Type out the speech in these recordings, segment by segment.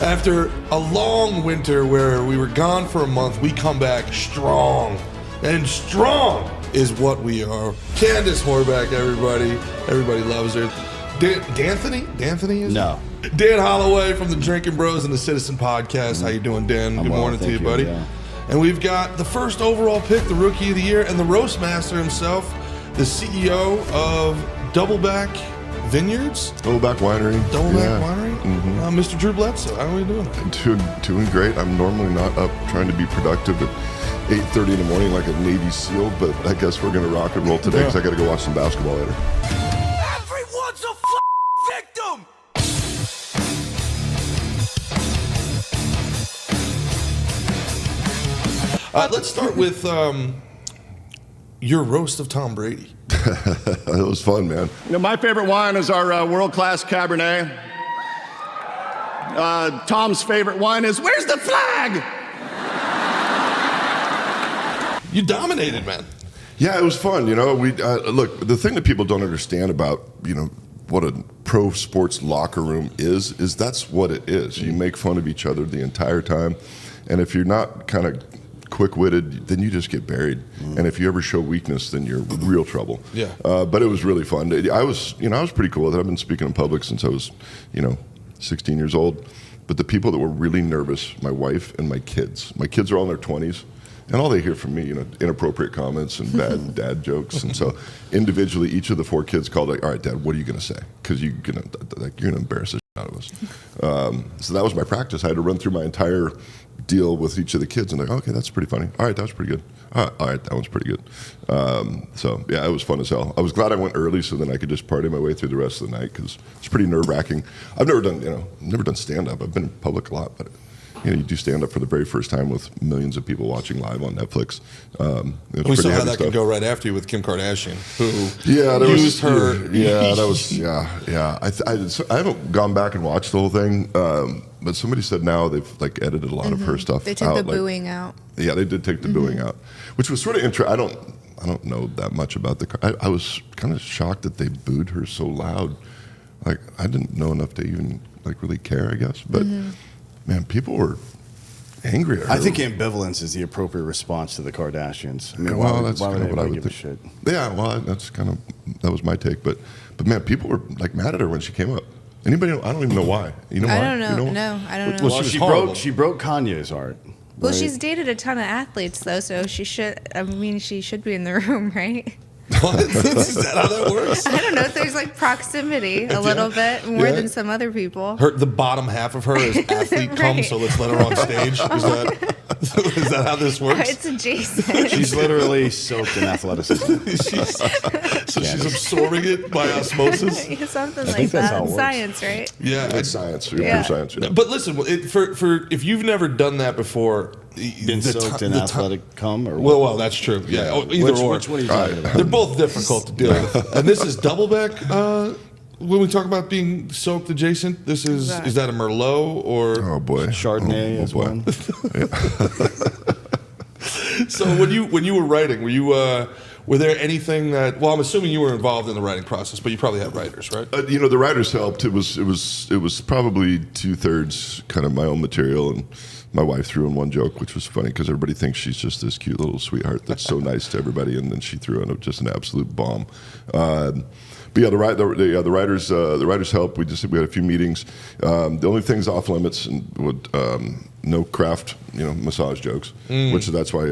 After a long winter where we were gone for a month, we come back strong. And strong is what we are. Candace Horvath, everybody. Everybody loves her. D'Anthony is No. Dan Halloway from the Drinking Bros and the Citizen Podcast. How you doing, Dan? Good morning to you, buddy. Yeah. And we've got the first overall pick, the Rookie of the Year, and the Roast Master himself, the CEO of Doubleback Vineyards. Doubleback Winery. Doubleback Winery. Mr. Drew Bledsoe. How are we doing? Doing great. I'm normally not up trying to be productive at 8:30 in the morning like a Navy SEAL, but I guess we're going to rock and roll today because I got to go watch some basketball later. Everyone's a victim! Let's start with your roast of Tom Brady. It was fun, man. You know, my favorite wine is our world-class Cabernet. Tom's favorite wine is, where's the flag? You dominated, man. Yeah, it was fun. You know, we look. The thing that people don't understand about what a pro sports locker room is that's what it is. You make fun of each other the entire time, and if you're not kind of quick-witted, then you just get buried. And if you ever show weakness, then you're in real trouble. Yeah. But it was really fun. I was pretty cool with it. I've been speaking in public since I was, 16 years old. But the people that were really nervous, my wife and my kids. My kids are all in their 20s. And all they hear from me, inappropriate comments and bad dad jokes. And so individually, each of the 4 kids called, like, all right, Dad, what are you going to say? Because you're going to embarrass the shit out of us. So that was my practice. I had to run through my entire deal with each of the kids and like, okay, that's pretty funny. All right, that was pretty good. All right, that one's pretty good. So yeah, it was fun as hell. I was glad I went early so then I could just party my way through the rest of the night because it's pretty nerve-wracking. I've never done stand-up. I've been in public a lot, but you do stand-up for the very first time with millions of people watching live on Netflix. We saw how that can go right after you with Kim Kardashian, who used her. Yeah, that was yeah. I haven't gone back and watched the whole thing, but somebody said now they've edited a lot of her stuff. They took out, the booing out. Yeah, they did take the booing out, which was sort of interesting. I don't know that much about I was kind of shocked that they booed her so loud. Like I didn't know enough to even really care, I guess, but. Man, people were angry at her. I think ambivalence is the appropriate response to the Kardashians. I mean, that's why would kind of what I would give a think. shit? Yeah, well, that was my take. But man, people were mad at her when she came up. Anybody? I don't even know why. You know why? I don't know. You know No, I don't know. Well, she broke Kanye's heart. Well, right? she's dated a ton of athletes though, so she should be in the room, right? What? Is that how that works? I don't know if there's proximity a little bit more than some other people. The bottom half of her is athlete cum, so let's let her on stage. Is that how this works? It's adjacent. She's literally soaked in athleticism. She's absorbing it by osmosis. Something think like that's how that. it works. Science, right? Yeah, It's science. Yeah. Pure science. Yeah. But listen, for if you've never done that before, Been soaked in athletic cum or what? Well, that's true. Yeah, either or. Which one are you talking about? They're both difficult to deal with. And this is Doubleback. When we talk about being soaked adjacent, is that a Merlot or Oh boy, Chardonnay is boy. one. So when you were writing, were there anything that? Well, I'm assuming you were involved in the writing process, but you probably had writers, right? The writers helped. It was probably 2/3 kind of my own material, and my wife threw in one joke, which was funny because everybody thinks she's just this cute little sweetheart that's so nice to everybody, and then she threw in just an absolute bomb. But yeah, the writers helped. We had a few meetings. The only things off limits and no craft, massage jokes, which that's why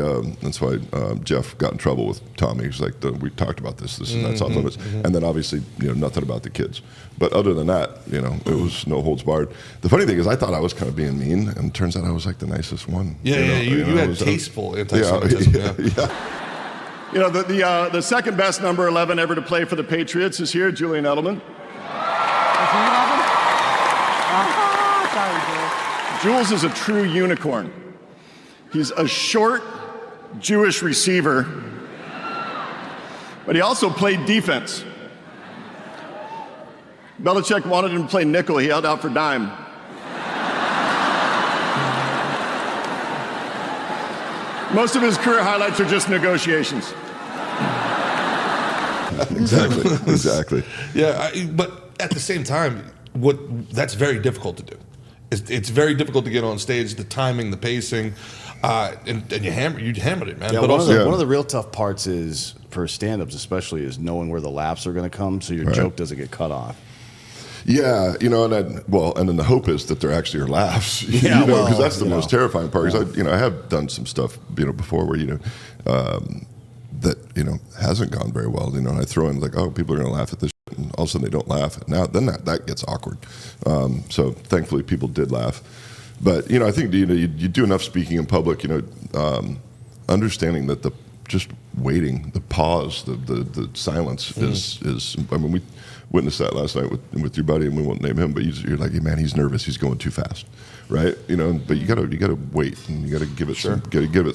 Jeff got in trouble with Tommy. He's like, we talked about this and that's off limits. And then obviously, nothing about the kids. But other than that, it was no holds barred. The funny thing is, I thought I was kind of being mean, and it turns out I was the nicest one. Yeah, you had tasteful anti-Semitism. Yeah. The second best number 11 ever to play for the Patriots is here, Julian Edelman. Jules is a true unicorn. He's a short Jewish receiver, but he also played defense. Belichick wanted him to play nickel. He held out for dime. Most of his career highlights are just negotiations. Exactly. Yeah, but at the same time, that's very difficult to do. it's very difficult to get on stage. The timing, the pacing, and you hammered it, man. Yeah, but one also, of the real tough parts is for stand-ups, especially, is knowing where the laughs are going to come, so your joke doesn't get cut off. Yeah, and then the hope is that there actually are laughs. Yeah, because that's the most terrifying part. Because I have done some stuff, before where that hasn't gone very well. And I throw in like, oh, people are going to laugh at this, shit, and all of a sudden they don't laugh. Then that gets awkward. So thankfully, people did laugh. But I think you do enough speaking in public. Understanding that just waiting, the pause, the silence is. I mean, we witnessed that last night with your buddy, and we won't name him, but you're like, hey, man, he's nervous, he's going too fast, right? But you gotta wait, and you gotta give it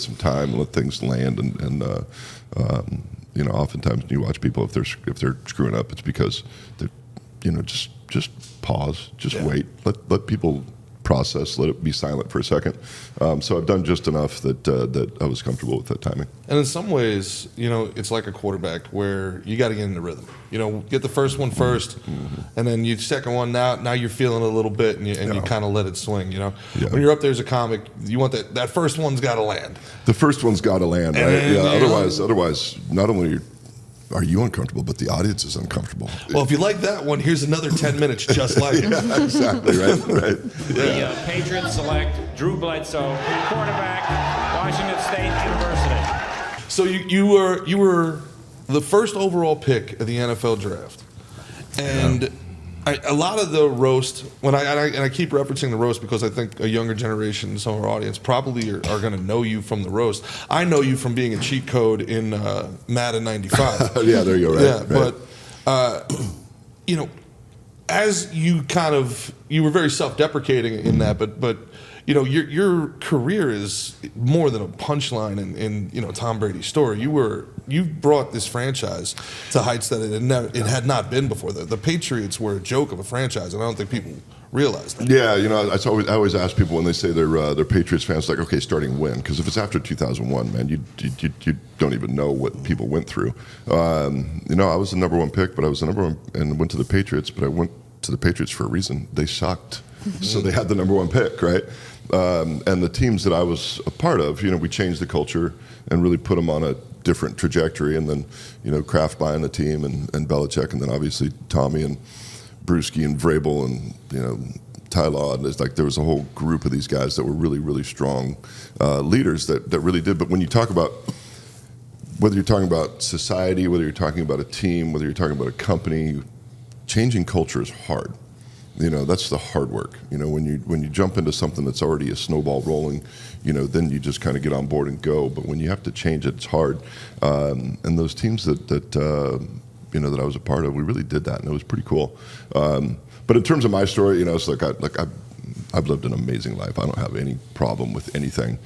some time, and let things land, and oftentimes you watch people if they're screwing up, it's because they're just pause, just wait, let people process, let it be silent for a second. So I've done just enough that I was comfortable with that timing. And in some ways, it's like a quarterback where you got to get in the rhythm. Get the first one first, and then you second one. Now you're feeling it a little bit, and you kind of let it swing. When you're up there as a comic, you want that first one's got to land. The first one's got to land, right? Otherwise, not only are you uncomfortable, but the audience is uncomfortable. Well, if you like that one, here's another 10 minutes just like it. Yeah, exactly, right. The Patriots select Drew Bledsoe, quarterback, Washington State University. So you were the first overall pick of the NFL draft, and a lot of the roast, and I keep referencing the roast because I think a younger generation, some of our audience probably are going to know you from the roast. I know you from being a cheat code in Madden 95. Yeah, there you go, right. Yeah, but as you were very self-deprecating in that, but your career is more than a punchline in Tom Brady's story. You brought this franchise to heights that it had not been before. The Patriots were a joke of a franchise, and I don't think people realize that. Yeah, I always ask people when they say they're Patriots fans, like, okay, starting when? Because if it's after 2001, man, you don't even know what people went through. I was the number one pick, but I was the number one and went to the Patriots, but I went to the Patriots for a reason. They sucked. So they had the number one pick, right? And the teams that I was a part of, we changed the culture and really put them on a different trajectory. And then, Kraft buying the team and Belichick, and then obviously Tommy and Brewski and Vrabel and, Ty Law. And there was a whole group of these guys that were really, really strong leaders that really did. But when you talk about, whether you're talking about society, whether you're talking about a team, whether you're talking about a company, changing culture is hard. That's the hard work. When you jump into something that's already a snowball rolling, then you just kind of get on board and go. But when you have to change it, it's hard. And those teams that I was a part of, we really did that, and it was pretty cool. But in terms of my story, it's like I've lived an amazing life. I don't have any problem with anything.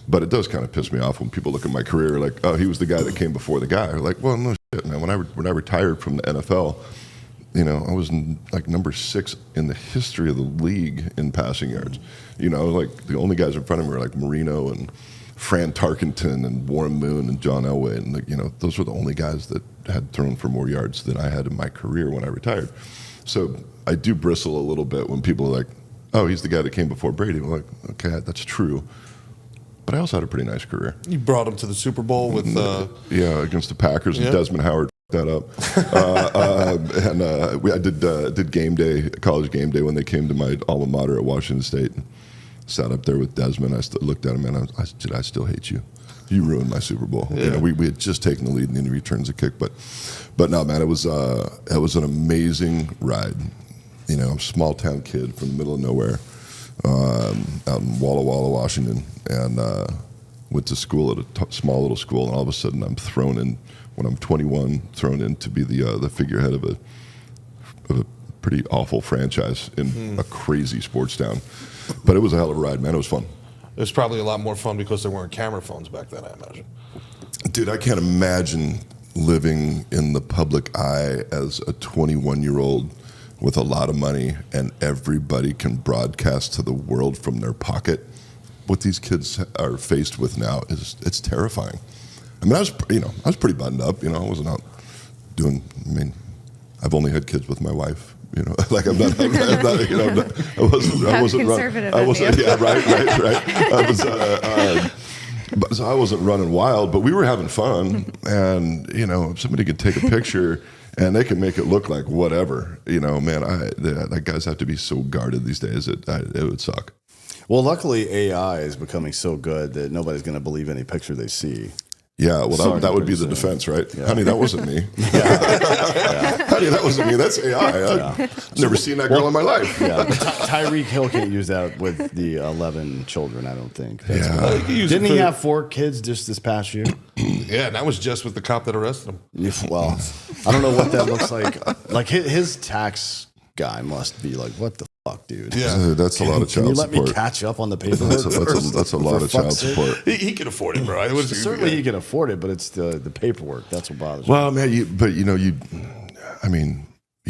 But it does kind of piss me off when people look at my career like, oh, he was the guy that came before the guy. Like, well, no shit, man. When I retired from the NFL, I was number 6 in the history of the league in passing yards. Like the only guys in front of me were like Marino and Fran Tarkenton and Warren Moon and John Elway. And those were the only guys that had thrown for more yards than I had in my career when I retired. So I do bristle a little bit when people are like, oh, he's the guy that came before Brady. I'm like, okay, that's true. But I also had a pretty nice career. You brought him to the Super Bowl with... against the Packers and Desmond Howard that up. I did game day, college game day, when they came to my alma mater at Washington State. Sat up there with Desmond. I looked at him and I still hate you. You ruined my Super Bowl. Yeah. We had just taken the lead and then he returns a kick, but no, man, it was an amazing ride. I'm a small town kid from the middle of nowhere, out in Walla Walla, Washington, and went to school at a small little school, and all of a sudden I'm thrown in. When I'm 21, thrown in to be the figurehead of a pretty awful franchise in a crazy sports town. But it was a hell of a ride, man. It was fun. It was probably a lot more fun because there weren't camera phones back then, I imagine. Dude, I can't imagine living in the public eye as a 21-year-old with a lot of money and everybody can broadcast to the world from their pocket. What these kids are faced with now it's terrifying. I mean, I was pretty buttoned up. I wasn't out doing. I've only had kids with my wife. You know, like I'm not you know, I wasn't conservative running. I of wasn't. you. Yeah, right. I was. But so I wasn't running wild, but we were having fun, and you know, if somebody could take a picture and they can make it look like whatever, you know, man, that guys have to be so guarded these days. It would suck. Well, luckily AI is becoming so good that nobody's going to believe any picture they see. Yeah, well, that would be the defense, right? Yeah. Honey, that wasn't me. Honey, that wasn't me. That's AI. I've never seen that girl in my life. Yeah, Tyreek Hill can't use that with the 11 children, I don't think. Didn't he have 4 kids just this past year? Yeah, and that was just with the cop that arrested him. Well, I don't know what that looks like. Like his tax guy must be like, what the fuck, dude? Yeah, that's a lot of child Can you let support. me catch up on the paperwork? That's a lot of child support. He can afford it, bro. Certainly he can afford it, but it's the paperwork. That's what bothers me. Well, man, you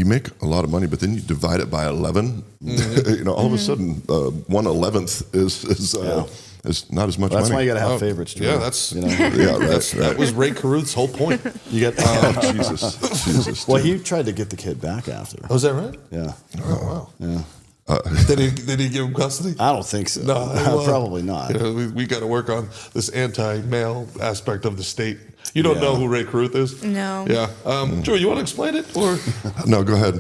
make a lot of money, but then you divide it by 11. You know, all of a sudden, 1/11th is not as much That's money. why you got to have favorites. Drew. Yeah, that's you know. Yeah, right. that was Ray Caruth's whole point. You got Jesus. Well, he tried to get the kid back after. Oh, is that right? Yeah. Oh, wow. Yeah. Did he give him custody? I don't think so. No, well, probably not. You know, we got to work on this anti-male aspect of the state. You don't know who Ray Caruth is? No. Yeah. Drew, you want to explain it, or No, go ahead.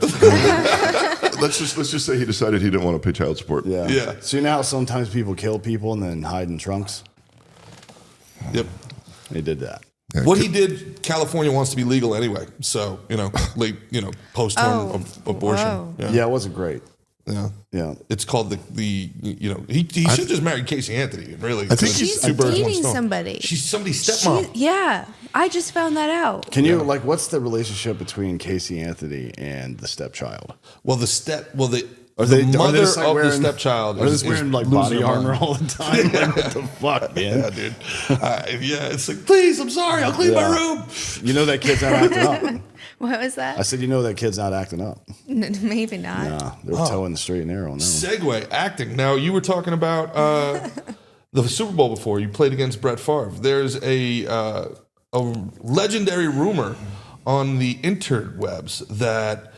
Let's just say he decided he didn't want to pay child support. Yeah. Yeah. So you know how sometimes people kill people and then hide in trunks? Yep. He did that. What he did, California wants to be legal anyway. So post-mortem abortion. Whoa. Yeah, it wasn't great. Yeah. Yeah. It's called he should just marry Casey Anthony. Really, I think She's two birds, one dating stone. somebody. She's somebody's stepmom. Yeah, I just found that out. Can you what's the relationship between Casey Anthony and the stepchild? Well, the Are they mother just, like, of wearing, the stepchild Are they is just wearing like losing body her armor mind. all the time? Like, what the fuck, man? Yeah, dude. It's like, please, I'm sorry, I'll clean my room. You know that kid's not acting up. What was that? I said, you know that kid's not acting up. Maybe not. Nah, they're towing the straight and narrow on that one. Segue, acting. Now, you were talking about the Super Bowl before. You played against Brett Favre. There's a legendary rumor on the interwebs that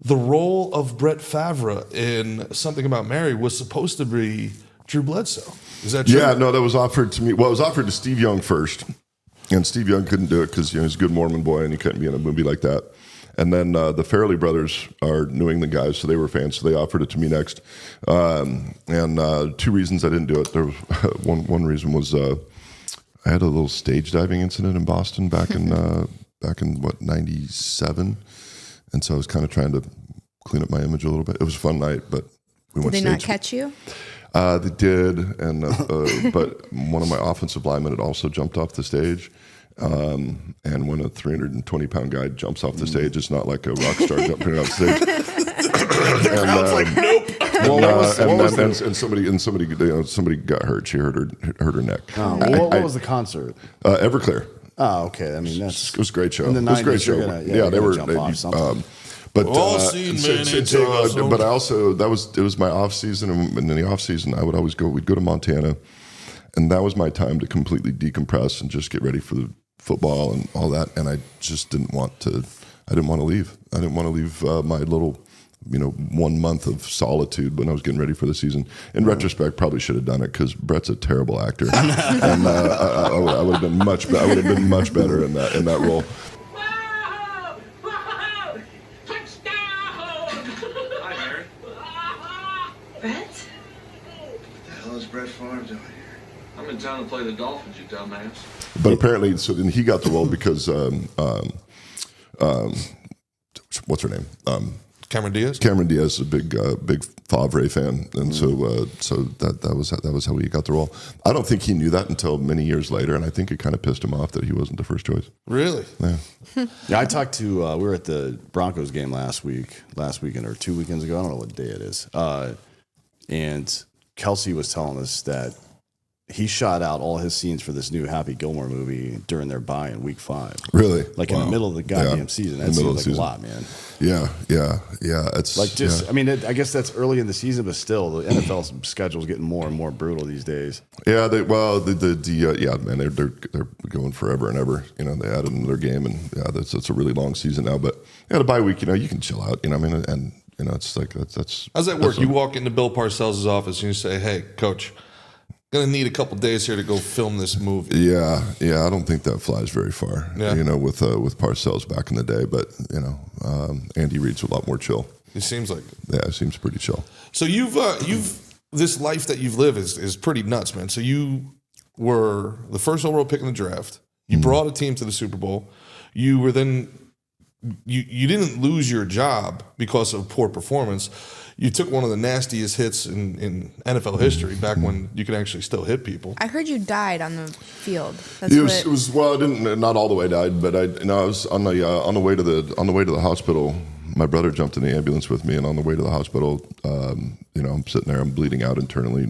the role of Brett Favre in Something About Mary was supposed to be Drew Bledsoe. Is that true? Yeah, no, that was offered to me. Well, it was offered to Steve Young first, and Steve Young couldn't do it because he's a good Mormon boy and he couldn't be in a movie like that. And then the Farrelly brothers are New England guys, so they were fans, so they offered it to me next. And 2 reasons I didn't do it. There was one reason was I had a little stage diving incident in Boston back in what, 97. And so I was kind of trying to clean up my image a little bit. It was a fun night, but we went Did they stage. not catch you? They did, and but one of my offensive linemen had also jumped off the stage. And when a 320-pound guy jumps off the stage, it's not like a rock star jumping off the stage. And, like, nope. And somebody got hurt. She hurt her neck. Oh, what was the concert? Everclear. Oh, okay. I mean, It was a great show. In the It was a great 90s, you're show. gonna- Yeah, you're they gonna were. jump off something. But All seen many times. but I also it was my off season, and in the off season I would always go. We'd go to Montana, and that was my time to completely decompress and just get ready for the football and all that. And I just didn't want to. I didn't want to leave. I didn't want to leave my little, 1 month of solitude when I was getting ready for the season. In retrospect, probably should have done it because Brett's a terrible actor, and I would have been much. I would have been much better in that role. Whoa! Whoa! Touchdown! Hi, Mary. Brett? What the hell is Brett Favre doing here? I'm in town to play the Dolphins, you dumbass. But apparently, so then he got the role because what's her name? Cameron Diaz. Cameron Diaz is a big Favre fan, and so that was how he got the role. I don't think he knew that until many years later, and I think it kind of pissed him off that he wasn't the first choice. Really? Yeah. Yeah, I talked to, we were at the Broncos game last weekend or 2 weekends ago. I don't know what day it is. And Kelsey was telling us that he shot out all his scenes for this new Happy Gilmore movie during their bye in week 5. Really? Like in the middle of the goddamn season. That seems like a lot, man. Yeah. It's like just, I mean, I guess that's early in the season, but still, the NFL schedule's getting more and more brutal these days. Yeah, they're going forever and ever. They added into their game, and it's a really long season now. But the bye week, you can chill out. And You know, it's like that's. How's that work? You walk into Bill Parcells' office and you say, "Hey, coach, gonna need a couple days here to go film this movie." Yeah. I don't think that flies very far. Yeah. You know, with Parcells back in the day, but you know, Andy Reid's a lot more chill. It seems like. Yeah, it seems pretty chill. So you've this life that you've lived is pretty nuts, man. So you were the first overall pick in the draft. You brought a team to the Super Bowl. You were then you didn't lose your job because of poor performance. You took one of the nastiest hits in NFL history back when you could actually still hit people. I heard you died on the field. That's It was well, I didn't, not all the way died, but I was on the way to the hospital. My brother jumped in the ambulance with me, and on the way to the hospital, I'm sitting there, I'm bleeding out internally,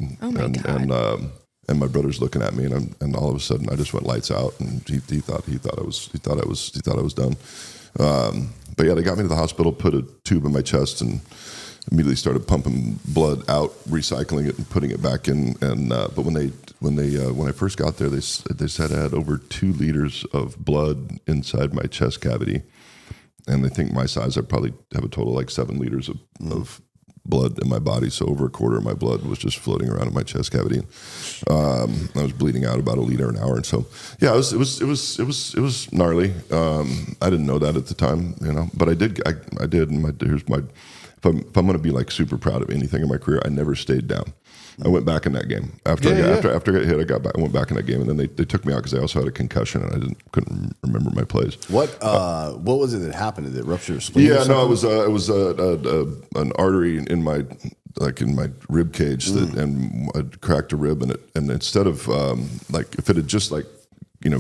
and my brother's looking at me, and all of a sudden I just went lights out, and he thought I was done. But yeah, they got me to the hospital, put a tube in my chest, and immediately started pumping blood out, recycling it, and putting it back in. And but when I first got there, they said I had over 2 liters of blood inside my chest cavity, and they think my size, I probably have a total of like 7 liters of blood in my body. So over a quarter of my blood was just floating around in my chest cavity. I was bleeding out about 1 liter an hour, and so yeah, it was gnarly. I didn't know that at the time, you know, but I did. And here's my. If I'm going to be like super proud of anything in my career, I never stayed down. I went back in that game after I got hit. I went back in that game, and then they took me out because I also had a concussion and I couldn't remember my plays. What was it that happened? Did it rupture your spleen? Yeah, no, it was an artery in my rib cage and I cracked a rib, and instead of if it had just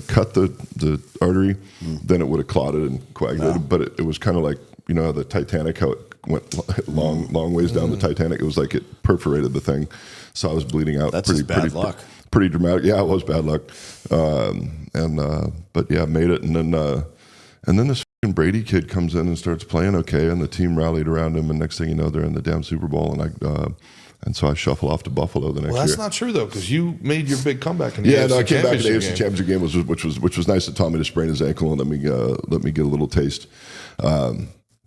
cut the artery, then it would have clotted and coagulated. Yeah. But it was kind of like, you know, the Titanic, how it went long ways down the Titanic. It was like it perforated the thing, so I was bleeding out. That's pretty bad luck. Pretty dramatic. Yeah, it was bad luck. But yeah, made it, and then this fucking Brady kid comes in and starts playing okay, and the team rallied around him, and next thing you know, they're in the damn Super Bowl, and so I shuffle off to Buffalo the next year. Well, that's not true though, because you made your big comeback in the AFC AFC I came back in the AFC game. Championship game, which was nice that Tommy to sprain his ankle and let me get a little taste.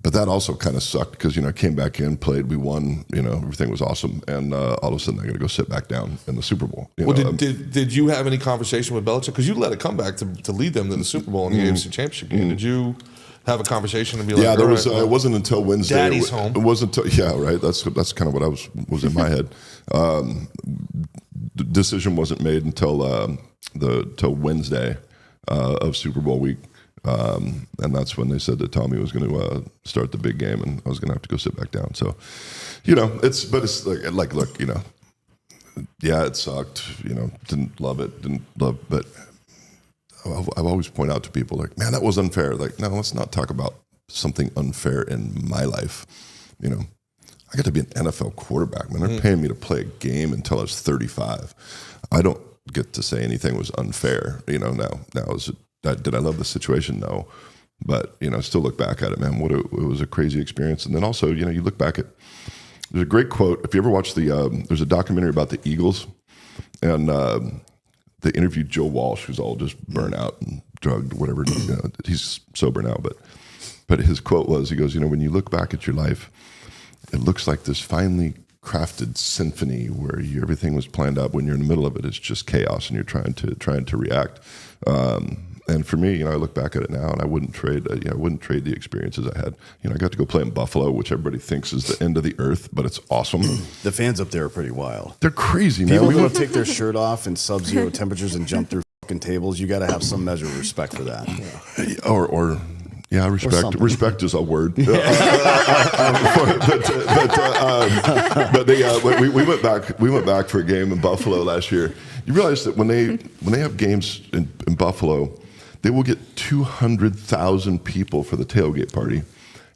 But that also kind of sucked because, you know, I came back in, played, we won, you know, everything was awesome, and all of a sudden I got to go sit back down in the Super Bowl. Did you have any conversation with Belichick? Because you led a comeback to lead them to the Super Bowl in the AFC Championship game. Did you have a conversation and be like, yeah, there was. It wasn't until Wednesday. Daddy's home. It wasn't until right. That's kind of what was in my head. The decision wasn't made until till Wednesday of Super Bowl week. And that's when they said that Tommy was going to start the big game, and I was going to have to go sit back down. So, you know, it's like look, you know, yeah, it sucked. You know, didn't love, but I've always point out to people like, man, that was unfair. Like, no, let's not talk about something unfair in my life. You know, I got to be an NFL quarterback, man. They're paying me to play a game until I was 35. I don't get to say anything was unfair. You know, now did I love the situation? No. But, you know, still look back at it, man. It was a crazy experience. And then also, you know, you look back at, there's a great quote. If you ever watch there's a documentary about the Eagles, and they interviewed Joe Walsh, who's all just burnt out and drugged, whatever. You know, he's sober now, but his quote was, he goes, you know, when you look back at your life, it looks like this finely crafted symphony where everything was planned out. When you're in the middle of it, it's just chaos, and you're trying to react. And for me, you know, I look back at it now, and I wouldn't trade. I wouldn't trade the experiences I had. You know, I got to go play in Buffalo, which everybody thinks is the end of the earth, but it's awesome. The fans up there are pretty wild. They're crazy, man. People will take their shirt off in sub-zero temperatures and jump through fucking tables. You got to have some measure of respect for that. Yeah, respect. Respect is a word. We went back for a game in Buffalo last year. You realize that when they have games in Buffalo, they will get 200,000 people for the tailgate party,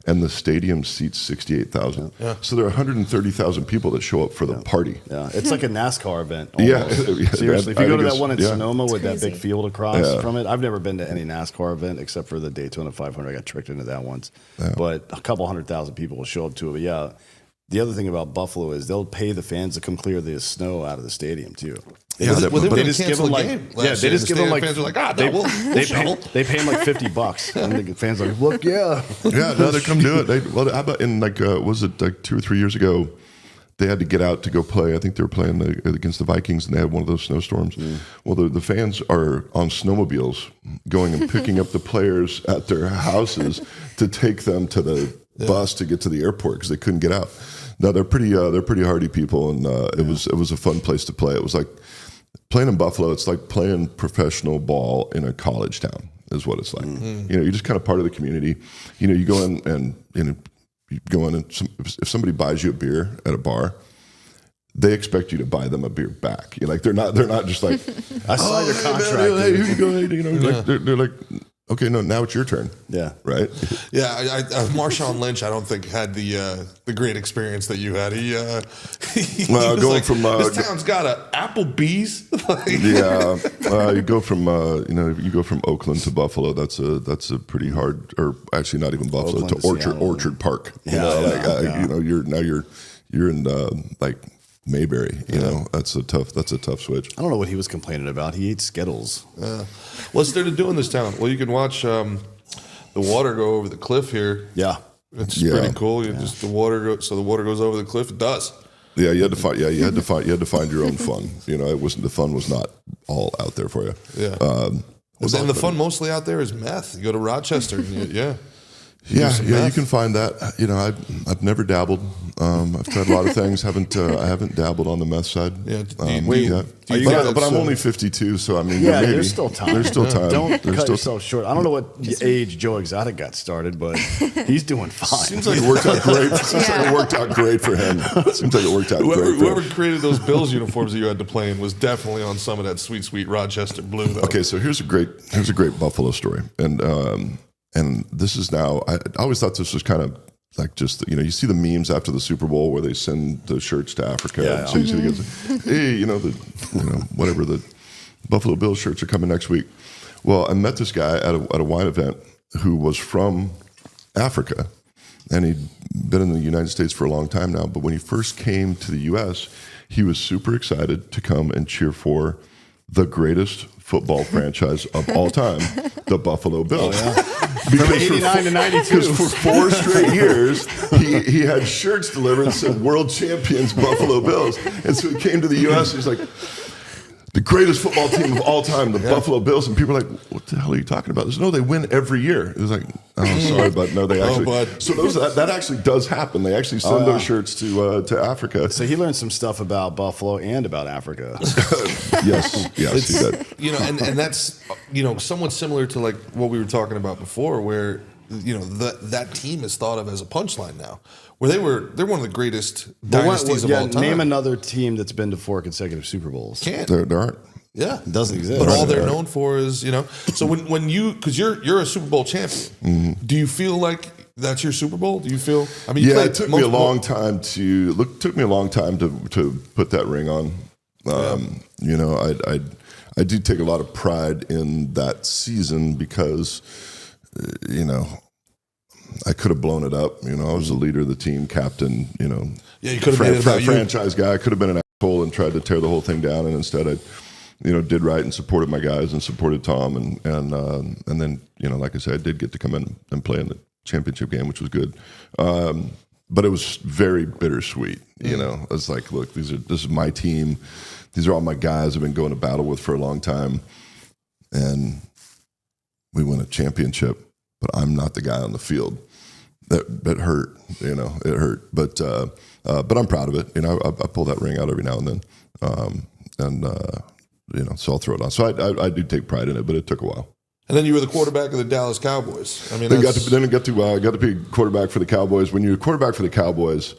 and the stadium seats 68,000. Yeah. So there are 130,000 people that show up for the party. Yeah, it's like a NASCAR event. Yeah, seriously. If you go to that one in Sonoma with that big field across from it, I've never been to any NASCAR event except for the Daytona 500. I got tricked into that once, but a couple 100,000 people will show up to it. But yeah, the other thing about Buffalo is they'll pay the fans to come clear the snow out of the stadium too. They just give them like, they just give them like, fans are like, they pay them like $50, and the fans are like, look, yeah, no, they come do it. How about in like, was it like 2 or 3 years ago? They had to get out to go play. I think they were playing against the Vikings, and they had one of those snowstorms. Well, the fans are on snowmobiles going and picking up the players at their houses to take them to the bus to get to the airport because they couldn't get out. No, they're pretty hardy people, and it was a fun place to play. It was like playing in Buffalo. It's like playing professional ball in a college town is what it's like. You know, you're just kind of part of the community. You know, you go in and you go in and if somebody buys you a beer at a bar, they expect you to buy them a beer back. You're like they're not just like I saw your contract. Hey, here you go. You know, like, they're like, okay, no, now it's your turn. Yeah, right. Yeah, Marshawn Lynch, I don't think had the great experience that you had. He well, was going like, from this town's got a Applebee's. You go from you go from Oakland to Buffalo. That's a pretty hard, or actually not even Buffalo, Oakland to Orchard Park. You know, you're in like Mayberry. You know, that's a tough switch. I don't know what he was complaining about. He ate Skittles. What's there to do in this town? Well, you can watch the water go over the cliff here. Yeah, it's pretty cool. Just the water goes over the cliff. It does. Yeah, you had to find. Yeah, you had to find your own fun. You know, the fun was not all out there for you. Yeah. And the fun mostly out there is meth. You go to Rochester. And you can find that. You know, I've never dabbled. I've tried a lot of things. I haven't dabbled on the meth side. Yeah. But I'm only 52, so I mean, maybe. There's still time. There's still time. Don't cut yourself short. I don't know what age Joe Exotic got started, but he's doing fine. Seems like it worked out great. Seems like it worked out great for him. Seems like it worked out great. Whoever created those Bills uniforms that you had to play in was definitely on some of that sweet Rochester blue. Though. Okay, so here's a great Buffalo story, and this is now. I always thought this was kind of like just, you know, you see the memes after the Super Bowl where they send the shirts to Africa. Yeah. So you see the guys, hey, whatever, the Buffalo Bills shirts are coming next week. Well, I met this guy at a wine event who was from Africa, and he'd been in the United States for a long time now. But when he first came to the U.S., he was super excited to come and cheer for the greatest football franchise of all time, the Buffalo Bills. Because from 89 to 92. Because for 4 straight years, he had shirts delivered that said World Champions Buffalo Bills. And so he came to the U.S. He's like, the greatest football team of all time, the Buffalo Bills. And people are like, what the hell are you talking about? No, they win every year. It was like, oh, sorry, but no, they actually. So that actually does happen. They actually send those shirts to Africa. So he learned some stuff about Buffalo and about Africa. Yes, he did. You know, and that's, you know, somewhat similar to like what we were talking about before, where, you know, that team is thought of as a punchline now, where they're one of the greatest dynasties of all time. Name another team that's been to 4 consecutive Super Bowls. Can't. There aren't. Yeah, it doesn't exist. But all they're known for is, you know. So when you, because you're a Super Bowl champion, do you feel like that's your Super Bowl? Do you feel? I mean, it took me a long time to put that ring on. You know, I do take a lot of pride in that season because, you know, I could have blown it up. You know, I was the leader of the team, captain. You know, you could have made it about franchise guy. I could have been an asshole and tried to tear the whole thing down, and instead I, you know, did right and supported my guys and supported Tom, and then, you know, like I said, I did get to come in and play in the championship game, which was good. But it was very bittersweet. You know, it's like, look, this is my team. These are all my guys I've been going to battle with for a long time, and we win a championship. But I'm not the guy on the field. That hurt, you know. It hurt, but I'm proud of it. You know, I pull that ring out every now and then, you know, so I'll throw it on. So I do take pride in it, but it took a while. And then you were the quarterback of the Dallas Cowboys. I mean, I got to be quarterback for the Cowboys. When you're a quarterback for the Cowboys,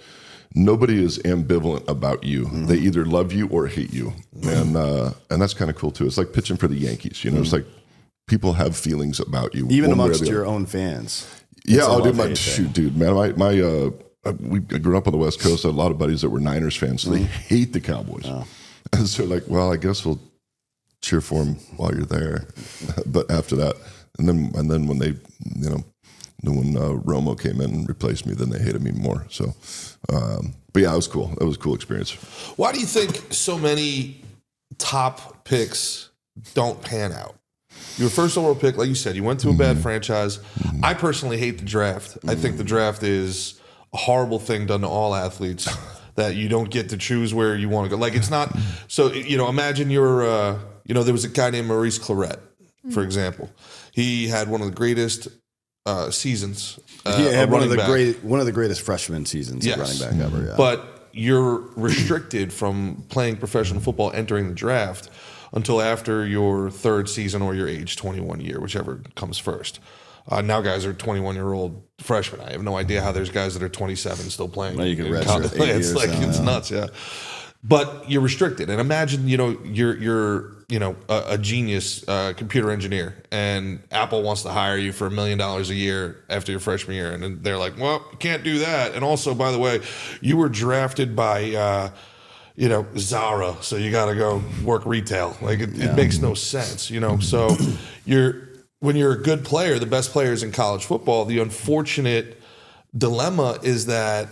nobody is ambivalent about you. They either love you or hate you, and that's kind of cool too. It's like pitching for the Yankees. You know, it's like people have feelings about you, even amongst your own fans. Yeah, I'll do my shoot, dude. Man, we grew up on the West Coast. I had a lot of buddies that were Niners fans, so they hate the Cowboys. And so, like, well, I guess we'll cheer for them while you're there. But after that, and then when they, you know, when Romo came in and replaced me, then they hated me more. So, but yeah, it was cool. It was a cool experience. Why do you think so many top picks don't pan out. Your first overall pick, like you said, you went to a bad franchise. I personally hate the draft. I think the draft is a horrible thing done to all athletes that you don't get to choose where you want to go. Like, it's not, so, imagine you're, there was a guy named Maurice Claret, for example. He had one of the greatest seasons. He had one of the greatest freshman seasons at running back ever. Yeah. But you're restricted from playing professional football entering the draft until after your third season or your age 21 year, whichever comes first. Now guys are 21-year-old freshmen. I have no idea how there's guys that are 27 still playing. Well, you can college. It's like it's nuts, yeah. But you're restricted. And imagine, you're a genius computer engineer, and Apple wants to hire you for $1 million a year after your freshman year, and then they're like, well, you can't do that. And also, by the way, you were drafted by Zara, so you got to go work retail. Like it makes no sense, So when you're a good player, the best players in college football, the unfortunate dilemma is that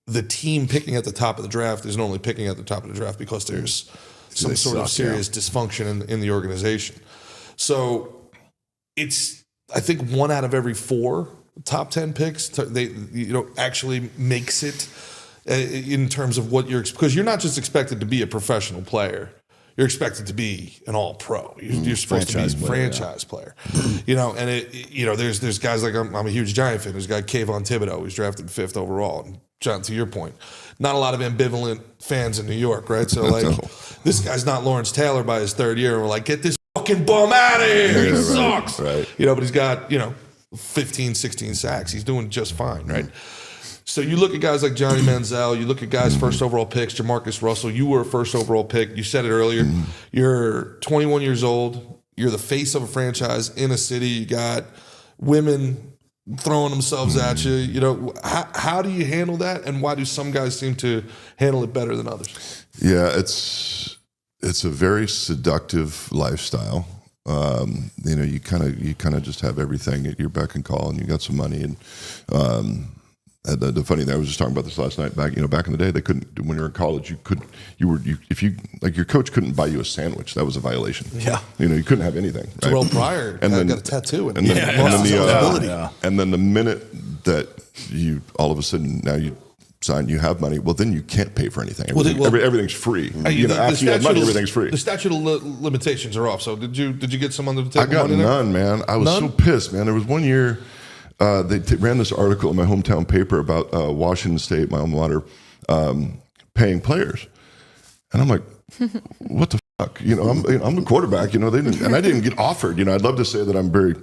the team picking at the top of the draft isn't only picking at the top of the draft because there's some sort of serious dysfunction in the organization. So it's, I think 1 out of every 4 top 10 picks, actually makes it in terms of what because you're not just expected to be a professional player. You're expected to be an all-pro. You're supposed to be a franchise player. And there's guys like I'm a huge Giant fan. There's a guy Kayvon Thibodeau who's drafted 5th overall. And John, to your point, not a lot of ambivalent fans in New York, right? So this guy's not Lawrence Taylor by his 3rd year, and we're like, get this fucking bum out of here. He sucks. Right. But he's got 15, 16 sacks. He's doing just fine, right? So you look at guys like Johnny Manziel, you look at guys first overall picks, Jamarcus Russell, you were a first overall pick. You said it earlier. You're 21 years old. You're the face of a franchise in a city. You got women throwing themselves at you. How do you handle that? And why do some guys seem to handle it better than others? Yeah, it's a very seductive lifestyle. You kind of just have everything at your beck and call, and you got some money. And the funny thing, I was just talking about this last night. Back in the day, they couldn't. When you were in college, if your coach couldn't buy you a sandwich, that was a violation. Yeah, you couldn't have anything. Right? Terrell Pryor got a tattoo, and then the minute that you all of a sudden now you sign, you have money. Well, then you can't pay for anything. Everything's free. After you have money, everything's free. The statute of limitations are off. So did you get some under the table? I got none, man. I was so pissed, man. There was one year. They ran this article in my hometown paper about Washington State, my alma mater, paying players, and I'm like, "What the fuck?" I'm the quarterback. They didn't, and I didn't get offered. I'd love to say that I'm very,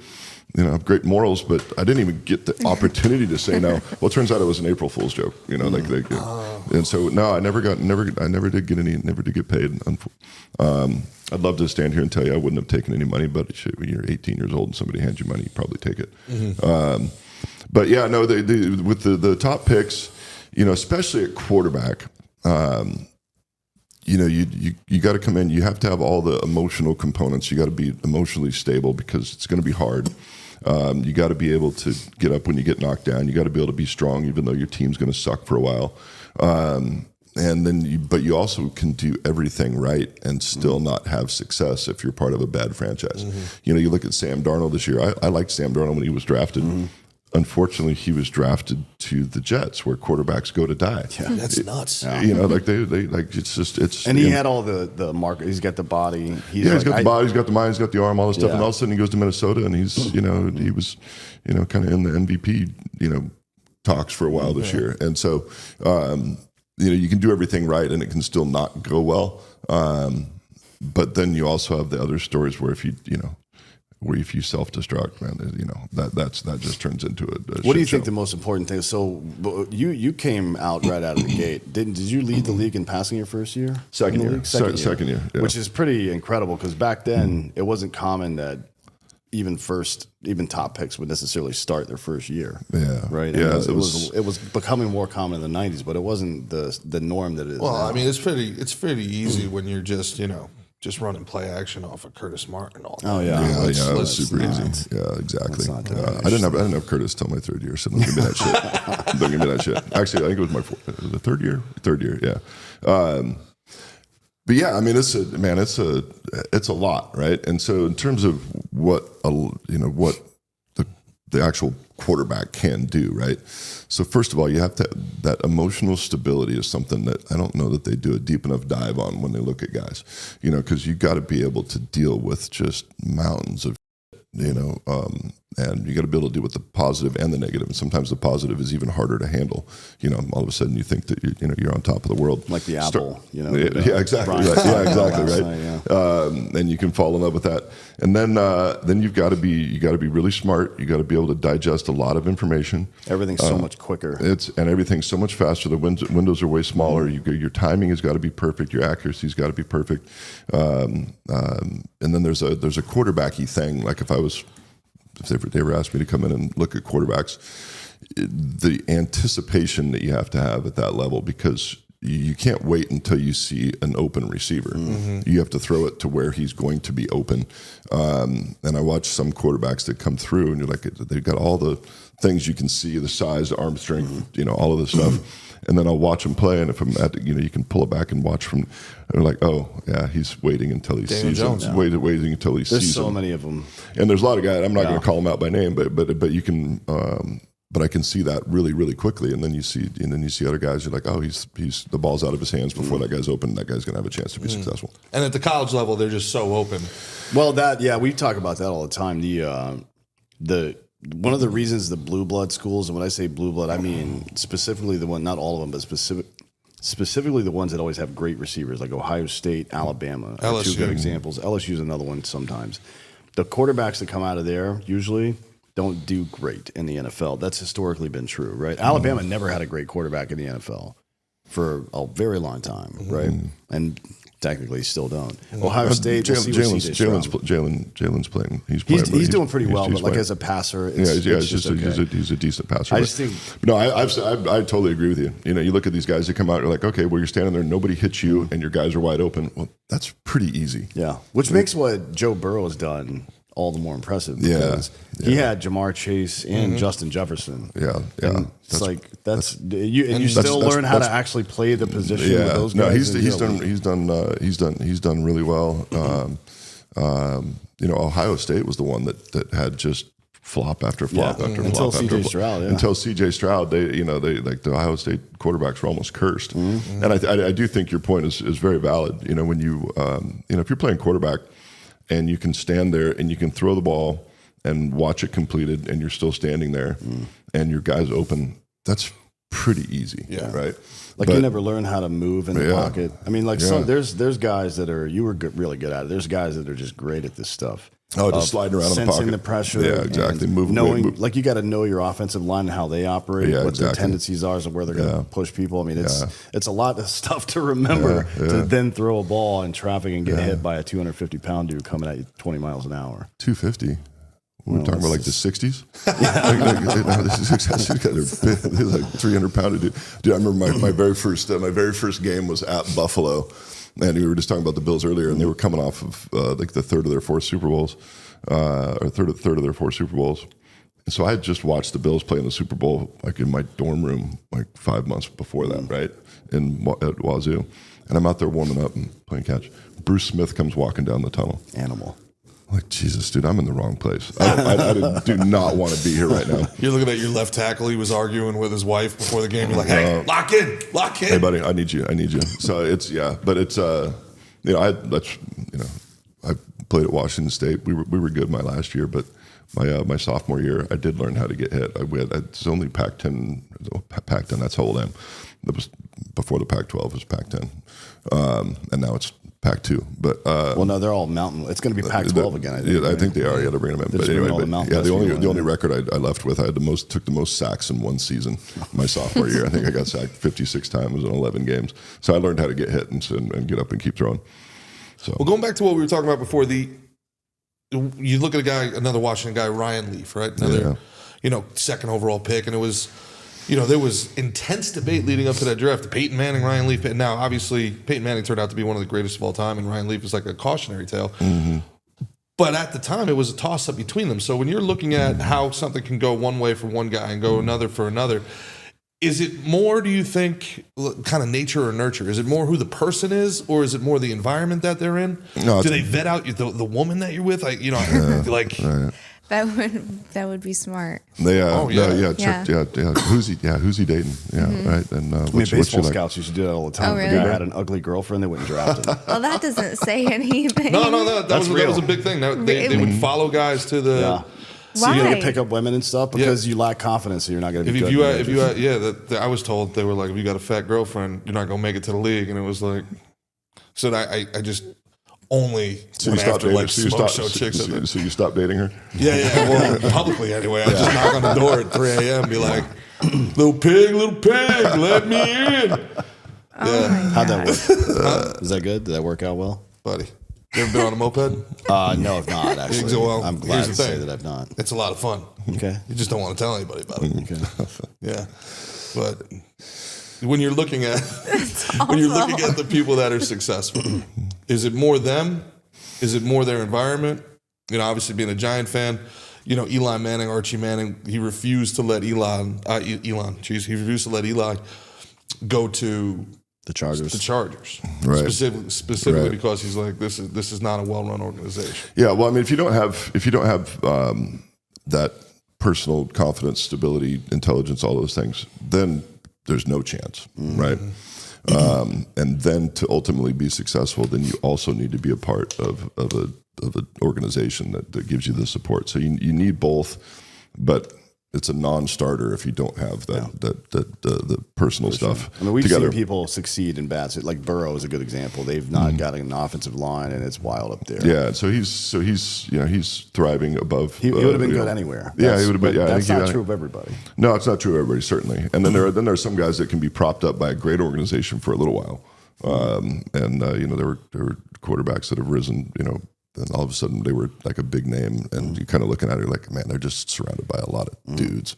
have great morals, but I didn't even get the opportunity to say no. Well, it turns out it was an April Fool's joke. And so no, I never did get paid. I'd love to stand here and tell you I wouldn't have taken any money, but when you're 18 years old and somebody hands you money, you probably take it. But yeah, no, with the top picks, especially at quarterback, you got to come in. You have to have all the emotional components. You got to be emotionally stable because it's going to be hard. You got to be able to get up when you get knocked down. You got to be able to be strong, even though your team's going to suck for a while. But you also can do everything right and still not have success if you're part of a bad franchise. You look at Sam Darnold this year. I liked Sam Darnold when he was drafted. Unfortunately, he was drafted to the Jets, where quarterbacks go to die. Yeah, that's nuts. They it's. And he had all the market. He's got the body. He's got the body. He's got the mind. He's got the arm. All this stuff. And all of a sudden, he goes to Minnesota, and he's he was kind of in the MVP talks for a while this year. And so you can do everything right, and it can still not go well. But then you also have the other stories where if you self-destruct, man, that just turns into a what do you think the most important thing is? So you came out right out of the gate. Did you lead the league in passing your first year? Second year. Second year. Yeah. Which is pretty incredible because back then it wasn't common that even top picks would necessarily start their first year. Yeah. Right. Yeah. It was becoming more common in the 90s, but it wasn't the norm that it is. Well, now. I mean, it's pretty easy when you're just running play action off of Curtis Martin all day. Oh yeah, it was super easy. Yeah, exactly. I didn't have Curtis till my 3rd year, so don't give me that shit. Don't give me that shit. Actually, I think it was the third year. Yeah. But yeah, I mean, it's a lot, right? And so in terms of what the actual quarterback can do, right? So first of all, you have to, that emotional stability is something that I don't know that they do a deep enough dive on when they look at guys, because you got to be able to deal with just mountains of, and you got to be able to deal with the positive and the negative. And sometimes the positive is even harder to handle. All of a sudden you think that you're on top of the world, like the apple. Yeah, exactly. Right. Yeah, exactly. Right. And you can fall in love with that. And then you've got to be really smart. You got to be able to digest a lot of information. Everything's so much quicker. And everything's so much faster. The windows are way smaller. Your timing has got to be perfect. Your accuracy's got to be perfect. And then there's a quarterbacky thing. Like if they ever asked me to come in and look at quarterbacks, the anticipation that you have to have at that level, because you can't wait until you see an open receiver. Mm-hmm. You have to throw it to where he's going to be open. And I watch some quarterbacks that come through, and you're like, they've got all the things you can see, the size, the arm strength, all of this stuff. And then I'll watch him play, and if I'm at, you can pull it back and watch from. And like, oh yeah, he's waiting until he sees him. Yeah. Waiting until he sees him. There's so many of them, and there's a lot of guys. I'm not going to call them out by name, but you can. But I can see that really, really quickly, and then you see other guys. You're like, oh, he's the ball's out of his hands before that guy's open. That guy's going to have a chance to be successful. And at the college level, they're just so open. Well, we talk about that all the time. The one of the reasons the blue blood schools, and when I say blue blood, I mean specifically the one, not all of them, but specifically the ones that always have great receivers, like Ohio State, Alabama, are two good examples. LSU is another one sometimes. The quarterbacks that come out of there usually don't do great in the NFL. That's historically been true, right? Alabama never had a great quarterback in the NFL for a very long time, right? And technically still don't. Ohio State, Jalen's playing. He's doing pretty well, but like as a passer, he's a decent passer. I just think I totally agree with you. You look at these guys that come out, you're like, okay, well, you're standing there, nobody hits you, and your guys are wide open. Well, that's pretty easy. Yeah, which makes what Joe Burrow has done all the more impressive, because he had Jamar Chase and Justin Jefferson. Yeah. And you still learn how to actually play the position with those guys. No, he's done really well. Ohio State was the one that had just flop after flop after flop until CJ Stroud. Yeah. Until CJ Stroud, they like the Ohio State quarterbacks were almost cursed. And I do think your point is very valid. When you if you're playing quarterback, and you can stand there and you can throw the ball and watch it completed, and you're still standing there, and your guy's open. That's pretty easy, right? But you never learn how to move in the pocket. I mean, there's guys that are really good at it. There's guys that are just great at this stuff. Oh, just sliding around in the pocket, sensing the pressure. Yeah, exactly. Knowing, like, you got to know your offensive line and how they operate, what their tendencies are, and where they're going to push people. I mean, it's a lot of stuff to remember to then throw a ball in traffic and get hit by a 250-pound dude coming at you 20 miles an hour. 250. We're talking about like the 60s. They're like 300-pound dude. Dude, I remember my very first game was at Buffalo. And we were just talking about the Bills earlier, and they were coming off of like the third of their four Super Bowls, or third of their four Super Bowls. And so I had just watched the Bills play in the Super Bowl, like in my dorm room, like 5 months before that, right, at Wazoo. And I'm out there warming up and playing catch. Bruce Smith comes walking down the tunnel. Animal. Like, Jesus, dude, I'm in the wrong place. I do not want to be here right now. You're looking at your left tackle. He was arguing with his wife before the game. You're like, hey, lock in. Hey, buddy, I need you. So it's, but it's, I played at Washington State. We were good my last year, but my sophomore year, I did learn how to get hit. It's only Pac-10, that's how old I am. That was before the Pac-12 was Pac-10. And now it's Pac-2, but no, they're all mountain. It's going to be Pac-12 again. I think, I think they are. You got to bring them in. But anyway, the only record I left with, I had took the most sacks in one season. My sophomore year, I think I got sacked 56 times in 11 games. So I learned how to get hit and get up and keep throwing. So, well, going back to what we were talking about before, you look at another Washington guy, Ryan Leaf, right? Another, second overall pick, and it was. There was intense debate leading up to that draft. Peyton Manning, Ryan Leaf. And now, obviously, Peyton Manning turned out to be one of the greatest of all time, and Ryan Leaf is like a cautionary tale. Mm-hmm. But at the time, it was a toss-up between them. So when you're looking at how something can go one way for one guy and go another for another, Is it more, do you think, kind of nature or nurture? Is it more who the person is, or is it more the environment that they're in? No, do they vet out the woman that you're with? Like, you know, like Right. That would be smart. They, Oh, yeah. Who's he dating? Yeah, right. And I mean, what's baseball she like? scouts used to do that all the time. Oh, If really? a guy had an ugly girlfriend, they wouldn't draft him. Well, that doesn't say anything. No, that was real. a big thing. They would follow guys to the. Yeah. So Why? you need to pick up women and stuff because you lack confidence, so you're not going to be good. I was told they were like, if you got a fat girlfriend, you're not going to make it to the league, and it was like, so I just only went after like smoke show chicks. So you stopped dating her? Yeah. Well, publicly anyway. I just knock on the door at 3 a.m. Be like, little pig, let me in. Oh my How'd that God. work? Is that good? Did that work out well? Buddy, you ever been on a moped? No, I've not actually. Well, I'm glad here's to the say thing. that I've not. It's a lot of fun. Okay. You just don't want to tell anybody about it. Okay. Yeah, but when you're looking at the people that are successful, is it more them? Is it more their environment? You know, obviously being a Giant fan, you know, Eli Manning, Archie Manning, he refused to let Eli go to The Chargers. Right. Specifically Right. because he's like, this is not a well-run organization. Yeah. Well, I mean, if you don't have that personal confidence, stability, intelligence, all those things, then there's no chance, right? And then to ultimately be successful, then you also need to be a part of an organization that gives you the support. So you need both, but it's a non-starter if you don't have the personal stuff. I mean, we've together. seen people succeed in bad. Like Burrow is a good example. They've not got an offensive line, and it's wild up there. Yeah, so he's thriving above. He would have been good anywhere. Yeah, he would have been. Yeah, that's not true of everybody. No, it's not true of everybody, certainly. And then there are some guys that can be propped up by a great organization for a little while. There were quarterbacks that have risen, and all of a sudden they were like a big name, and you kind of looking at it like, man, they're just surrounded by a lot of dudes.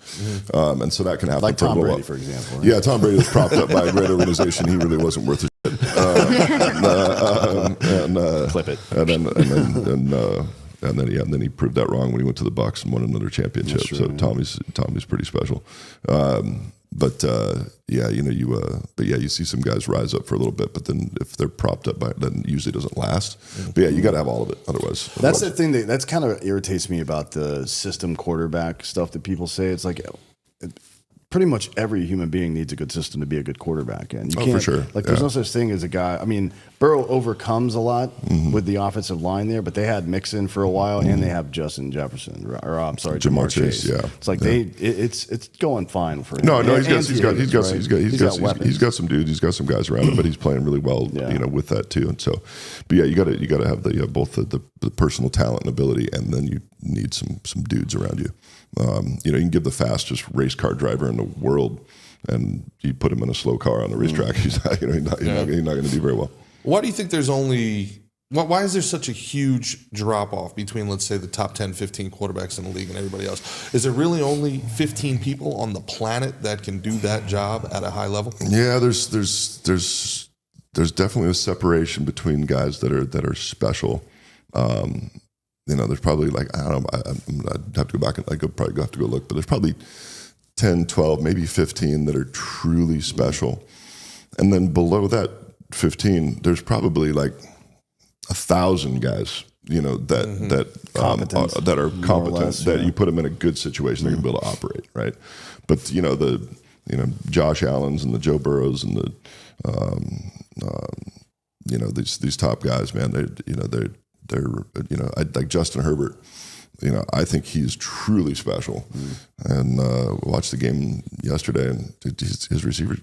And so that can happen. Like for a Tom little Brady, while. for example. Right? Yeah, Tom Brady was propped up by a great organization. He really wasn't worth a shit. Clip it. And then he proved that wrong when he went to the Bucs and won another championship. True, So yeah. Tommy's pretty special. You see some guys rise up for a little bit, but then if they're propped up by it, then usually doesn't last. But yeah, you got to have all of it. Otherwise, That's the thing that's kind of irritates me about the system quarterback stuff that people say. It's like pretty much every human being needs a good system to be a good quarterback. And you can't, for sure. Like, there's no such thing as a guy. I mean, Burrow overcomes a lot with the offensive line there, but they had Mixon for a while, and they have Justin Jefferson, or I'm sorry, Jamar Chase. Yeah, it's like it's going fine for him. No, he's got some dudes. He's got some guys around him, but he's playing really well, with that too. And so, but yeah, you got to have both the personal talent and ability, and then you need some dudes around you. You can give the fastest race car driver in the world, and you put him in a slow car on the racetrack. He's not going to do very well. Why do you think why is there such a huge drop off between, let's say, the top 10, 15 quarterbacks in the league and everybody else? Is there really only 15 people on the planet that can do that job at a high level? Yeah, there's definitely a separation between guys that are special. There's probably I'd have to go back and probably have to go look, but there's probably 10, 12, maybe 15 that are truly special. And then below that 15, there's probably 1,000 guys, that are competent, that you put them in a good situation, they're going to be able to operate, right? But, the Josh Allens and the Joe Burrows and these top guys, man, they're like Justin Herbert. I think he's truly special. And watched the game yesterday, and his receiver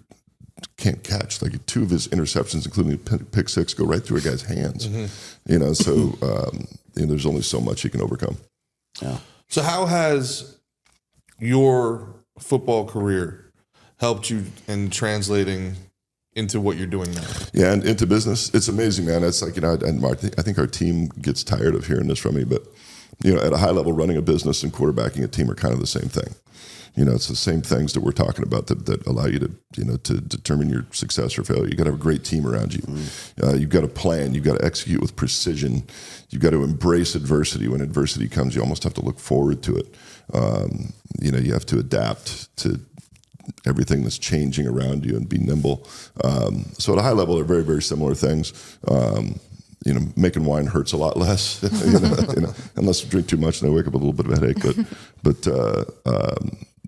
can't catch. Like, two of his interceptions, including pick six, go right through a guy's hands. There's only so much he can overcome. Yeah. So how has your football career helped you in translating into what you're doing now? Yeah, and into business. It's amazing, man. It's like, I think our team gets tired of hearing this from me, but, at a high level, running a business and quarterbacking a team are kind of the same thing. It's the same things that we're talking about that allow you to determine your success or failure. You got to have a great team around you. You've got to plan. You've got to execute with precision. You've got to embrace adversity. When adversity comes, you almost have to look forward to it. You have to adapt to everything that's changing around you and be nimble. So at a high level, they're very, very similar things. Making wine hurts a lot less, unless you drink too much and I wake up with a little bit of a headache.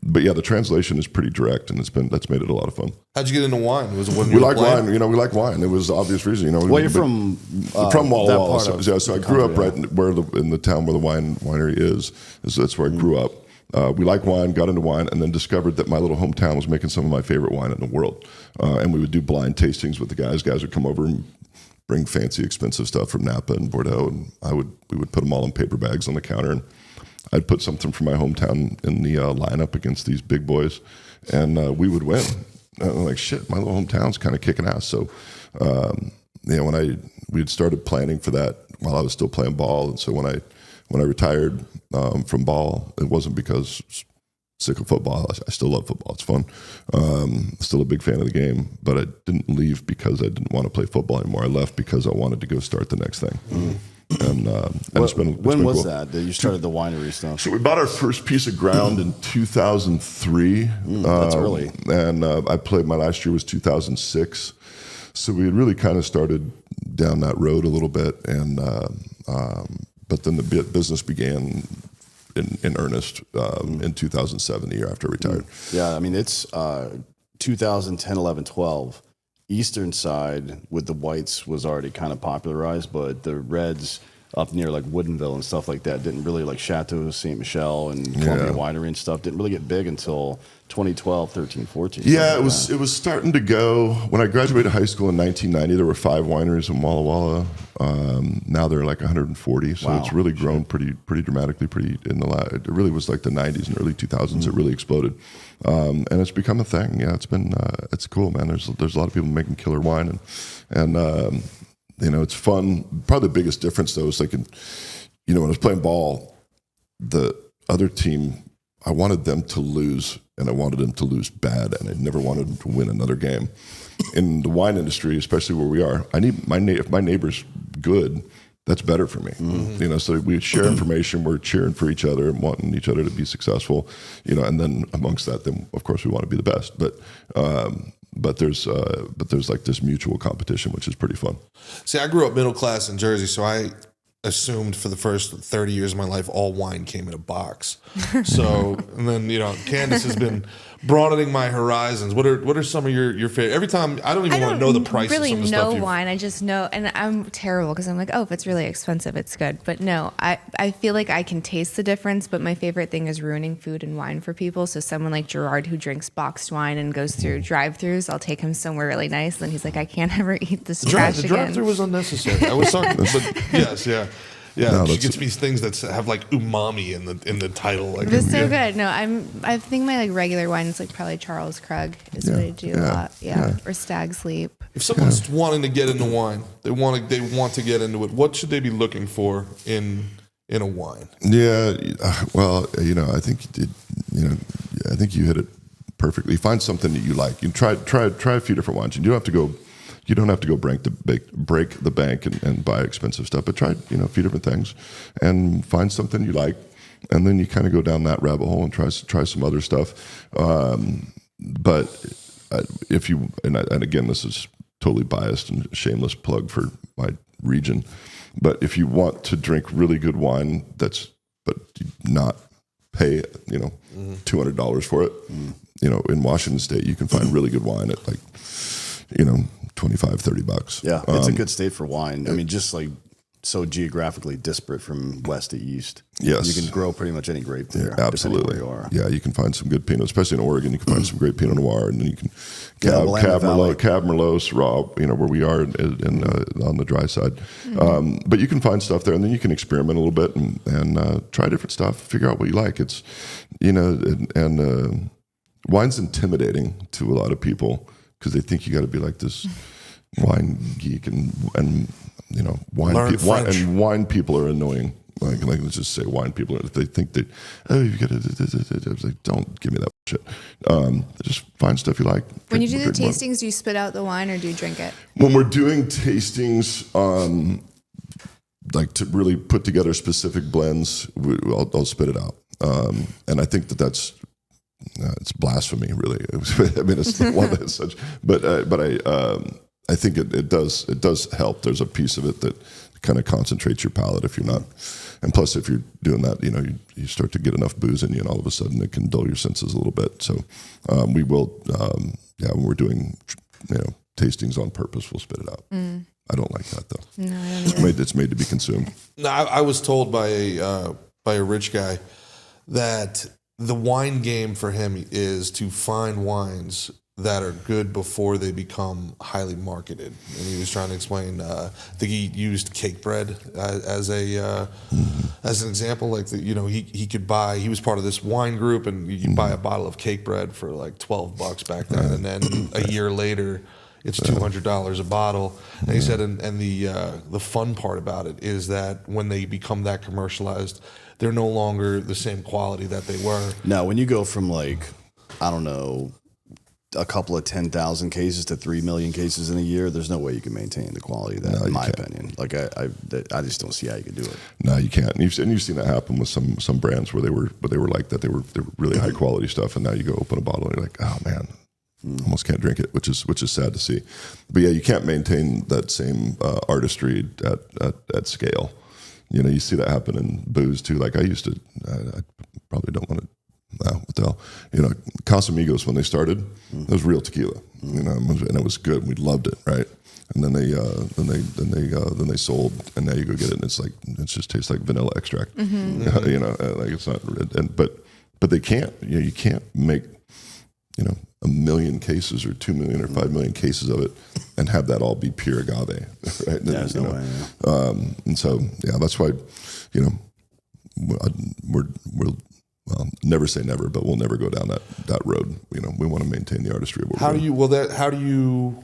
But yeah, the translation is pretty direct, and that's made it a lot of fun. How'd you get into wine? Was it when we like wine? We like wine. It was the obvious reason. Well, you're from Walla Walla. So I grew up right in the town where the winery is. So that's where I grew up. We like wine, got into wine, and then discovered that my little hometown was making some of my favorite wine in the world. And we would do blind tastings with the guys. Guys would come over and bring fancy, expensive stuff from Napa and Bordeaux, and we would put them all in paper bags on the counter, and I'd put something from my hometown in the lineup against these big boys, and we would win. And I'm like, shit, my little hometown's kind of kicking ass. So, when we had started planning for that while I was still playing ball, and so when I retired from ball, it wasn't because sick of football. I still love football. It's fun. Still a big fan of the game, but I didn't leave because I didn't want to play football anymore. I left because I wanted to go start the next thing. And it's been when was cool. that you started the winery stuff? So we bought our first piece of ground in 2003. That's early. And I played, my last year was 2006. So we had really kind of started down that road a little bit. And but then the business began in earnest in 2007, the year after I retired. Yeah, I mean, it's 2010, 11, 12. Eastern side with the whites was already kind of popularized, but the reds up near like Woodinville and stuff like that didn't really, like Chateau Ste. Michelle and Columbia Winery and stuff, didn't really get big until 2012, 13, 14. Yeah, it was starting to go. When I graduated high school in 1990, there were 5 wineries in Walla Walla. Now there are like 140, so it's really grown pretty dramatically. It really was like the 90s and early 2000s. It really exploded, and it's become a thing. Yeah, it's cool, man. There's a lot of people making killer wine, and it's fun. Probably the biggest difference though is like, when I was playing ball, the other team, I wanted them to lose, and I wanted them to lose bad, and I never wanted them to win another game. In the wine industry, especially where we are, I need if my neighbor's good, that's better for me. So we share information, we're cheering for each other and wanting each other to be successful, and then amongst that, then of course we want to be the best. But there's like this mutual competition, which is pretty fun. See, I grew up middle class in Jersey, so I assumed for the first 30 years of my life, all wine came in a box. So, and then, Candace has been broadening my horizons. What are some of your favorite? Every time, I don't even want to know the price really of some of the stuff. know wine. I just know, and I'm terrible because I'm like, oh, if it's really expensive, it's good. But no, I feel like I can taste the difference, but my favorite thing is ruining food and wine for people. So someone like Gerard who drinks boxed wine and goes through drive-thrus, I'll take him somewhere really nice. Then he's like, I can't ever eat this trash The again. drive-thru was unnecessary. I was sorry, but yes, yeah. Yeah, No, she gets me things that have like umami in the title. Like, It's so good. No, I think my like regular wine is like probably Charles Krug is what I do a lot. Yeah. Or Stag's Leap. If someone's wanting to get into wine, they want to get into it. What should they be looking for in a wine? Yeah, well, I think I think you hit it perfectly. Find something that you like. You try a few different wines. You don't have to go break the bank and buy expensive stuff, but try a few different things and find something you like, and then you kind of go down that rabbit hole and try some other stuff. But if you and again, this is totally biased and shameless plug for my region, but if you want to drink really good wine, but not pay $200 for it, in Washington State you can find really good wine at like $25-$30. Yeah, it's a good state for wine. I mean, just like so geographically disparate from west to east. Yes. You can grow pretty much any grape there. Absolutely. Where you are. Yeah, you can find some good Pinot, especially in Oregon. You can find some great Pinot Noir, and then you can Cab Merlot, Syrah, where we are on the dry side. But you can find stuff there, and then you can experiment a little bit and try different stuff, figure out what you like. It's, wine's intimidating to a lot of people because they think you got to be like this wine geek and wine people are annoying. Like let's just say wine people they think that you got to. I was like, don't give me that shit. Just find stuff you like. When you do the tastings, do you spit out the wine or do you drink it? When we're doing tastings, like to really put together specific blends, I'll spit it out. And I think that's it's blasphemy, really. I mean, it's not one that's such, but I think it does help. There's a piece of it that kind of concentrates your palate if you're not, and plus if you're doing that, you start to get enough booze in you, and all of a sudden it can dull your senses a little bit. So we will, when we're doing, tastings on purpose, we'll spit it out. I don't like that though. No, I don't it's made to be consumed. No, I was told by a rich guy that the wine game for him is to find wines that are good before they become highly marketed. And he was trying to explain, I think he used cake bread as an example. Like, he could buy, he was part of this wine group, and you buy a bottle of cake bread for like $12 back then. And then a year later, it's $200 a bottle. And he said, and the fun part about it is that when they become that commercialized, they're no longer the same quality that they were. Now, when you go from like, I don't know, a couple of 10,000 cases to 3 million cases in a year, there's no way you can maintain the quality of that, in my opinion. Like, I just don't see how you can do it. No, you can't. And you've seen that happen with some brands where they were like that. They were really high quality stuff, and now you go open a bottle and you're like, oh man, almost can't drink it, which is sad to see. But yeah, you can't maintain that same artistry at scale. You see that happen in booze too. Like I used to, I probably don't want to. What the hell? Casamigos, when they started, it was real tequila, and it was good. We loved it, right? And then they sold, and now you go get it, and it just tastes like vanilla extract. Like it's not. But they can't. You can't make 1 million cases or 2 million or 5 million cases of it and have that all be pure agave, right? There's no way. Yeah. And so that's why we're well, never say never, but we'll never go down that road. We want to maintain the artistry of what how do you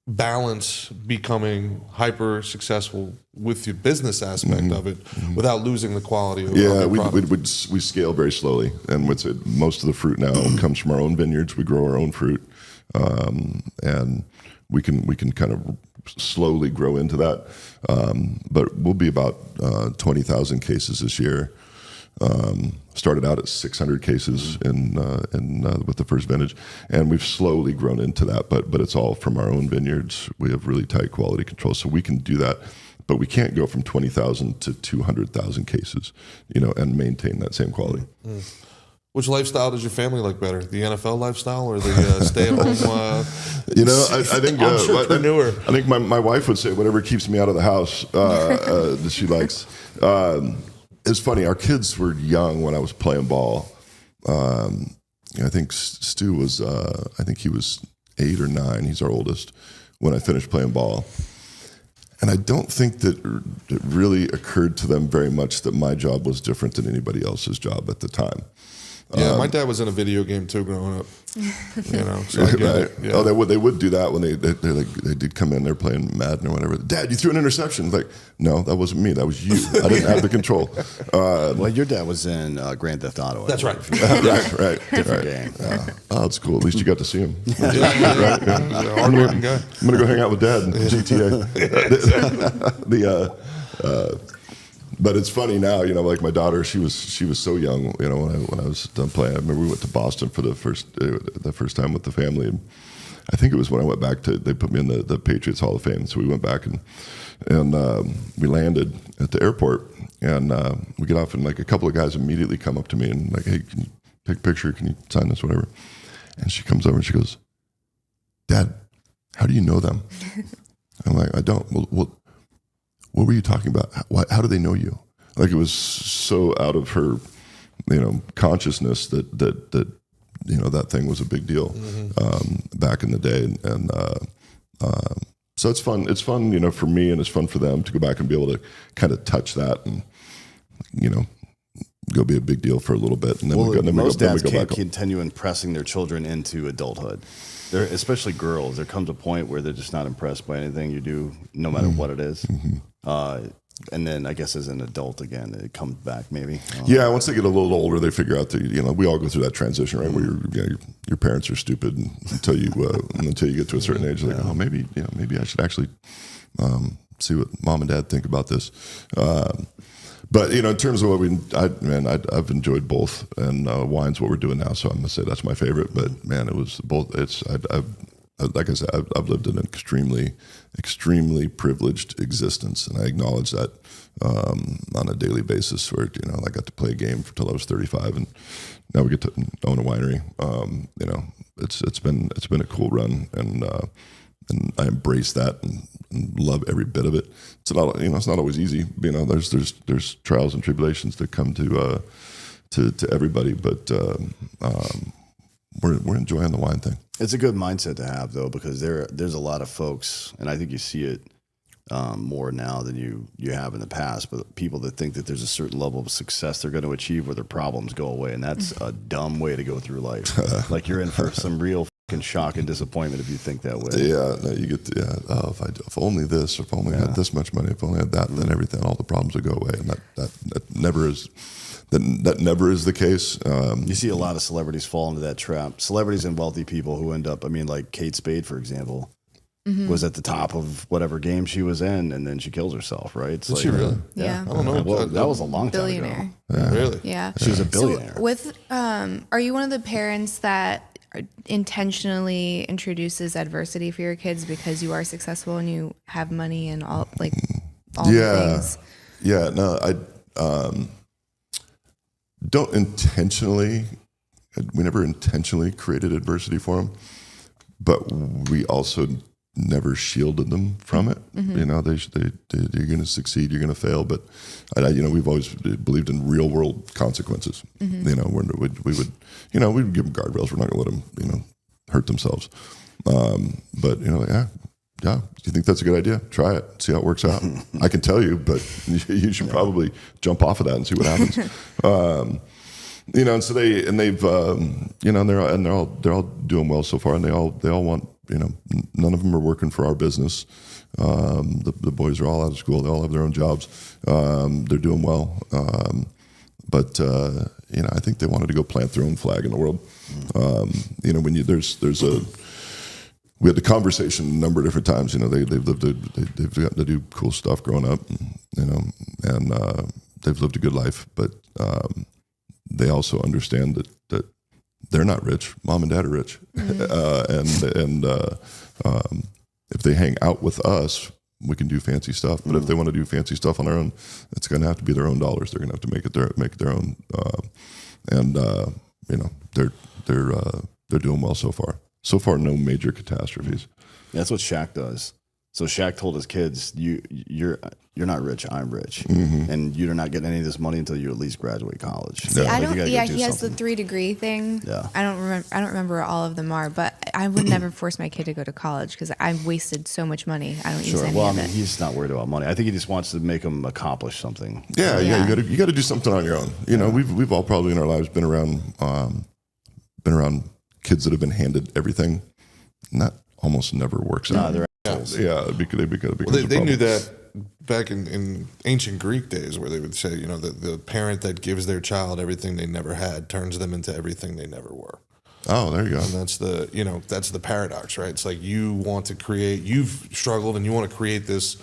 balance becoming hyper successful with your business aspect of it without losing the quality of your product? We scale very slowly, and most of the fruit now comes from our own vineyards. We grow our own fruit, and we can kind of slowly grow into that. But we'll be about 20,000 cases this year. Started out at 600 cases with the first vintage, and we've slowly grown into that. But it's all from our own vineyards. We have really tight quality control, so we can do that. But we can't go from 20,000 to 200,000 cases, and maintain that same quality. Which lifestyle does your family like better, the NFL lifestyle or the stay-at-home? I think entrepreneur. I think my wife would say whatever keeps me out of the house that she likes. It's funny. Our kids were young when I was playing ball. I think Stu was. I think he was 8 or 9. He's our oldest when I finished playing ball. And I don't think that it really occurred to them very much that my job was different than anybody else's job at the time. Yeah, my dad was in a video game too growing up. So I get it. Yeah. Oh, they would do that when they did come in. They're playing Madden or whatever. Dad, you threw an interception. Like, no, that wasn't me. That was you. I didn't have the control. Well, your dad was in Grand Theft Auto. That's right. right. Different game. Oh, that's cool. At least you got to see him. Right? Yeah. Hard-working guy. I'm gonna go hang out with Dad in GTA. But it's funny now, like my daughter, she was so young, when I was done playing. I remember we went to Boston for the first time with the family. And I think it was when I went back they put me in the Patriots Hall of Fame. So we went back and we landed at the airport, and we get off, and like a couple of guys immediately come up to me and like, hey, can you take a picture? Can you sign this, whatever? And she comes over and she goes, Dad, how do you know them? I'm like, I don't. Well, what were you talking about? How do they know you? Like, it was so out of her, consciousness that that thing was a big deal back in the day, and so it's fun. It's fun, for me, and it's fun for them to go back and be able to kind of touch that, and go be a big deal for a little bit, and then most dads can't continue impressing their children into adulthood. Especially girls, there comes a point where they're just not impressed by anything you do, no matter what it is. And then I guess as an adult again, it comes back maybe. Yeah, once they get a little older, they figure out that we all go through that transition, right? Where your parents are stupid until you get to a certain age. Like, oh, maybe maybe I should actually see what mom and dad think about this. But in terms of what I've enjoyed both, and wine's what we're doing now. So I'm gonna say that's my favorite. But man, it was both. Like I said, I've lived an extremely privileged existence, and I acknowledge that on a daily basis. Where I got to play a game until I was 35, and now we get to own a winery. It's been a cool run, and I embrace that and love every bit of it. It's not it's not always easy. There's trials and tribulations that come to everybody, but we're enjoying the wine thing. It's a good mindset to have, though, because there's a lot of folks, and I think you see it more now than you have in the past, but people that think that there's a certain level of success they're going to achieve where their problems go away, and that's a dumb way to go through life. Like, you're in for some real fucking shock and disappointment if you think that way. Yeah, no, you get if only this, if only I had this much money, if only I had that, then everything, all the problems would go away, and that never is. That never is the case. You see a lot of celebrities fall into that trap. Celebrities and wealthy people who end up, like Kate Spade, for example, was at the top of whatever game she was in, and then she kills herself, right? Did she really? Yeah. I don't know. Well, that was a long time Billionaire. ago. Yeah. Really? Yeah. She was a billionaire. So are you one of the parents that intentionally introduces adversity for your kids because you are successful and you have money and all the things? Yeah. No, I don't intentionally. We never intentionally created adversity for them, but we also never shielded them from it. You're going to succeed, you're going to fail, but we've always believed in real world consequences. We would give them guardrails. We're not going to let them hurt themselves. But yeah, do you think that's a good idea? Try it, see how it works out. I can tell you, but you should probably jump off of that and see what happens. And so they've they're all doing well so far, and they all want, none of them are working for our business. The boys are all out of school. They all have their own jobs. They're doing well. But I think they wanted to go plant their own flag in the world. We had the conversation a number of different times. They've gotten to do cool stuff growing up, and they've lived a good life, but they also understand that they're not rich. Mom and dad are rich, and if they hang out with us, we can do fancy stuff. But if they want to do fancy stuff on their own, it's going to have to be their own dollars. They're going to have to make it their own. They're doing well so far. So far, no major catastrophes. That's what Shaq does. So Shaq told his kids, "You're not rich. I'm rich, and you're not getting any of this money until you at least graduate college." See, he has the 3-degree thing. Yeah. I don't remember what all of them are, but I would never force my kid to go to college because I've wasted so much money. I don't use any of it. He's not worried about money. I think he just wants to make them accomplish something. Yeah. You got to do something on your own. We've all probably in our lives been around kids that have been handed everything, and that almost never works out. They're assholes. Yeah, they knew that back in ancient Greek days, where they would say, the parent that gives their child everything they never had turns them into everything they never were. Oh, there you go. And that's the paradox, right? It's like you've struggled and you want to create this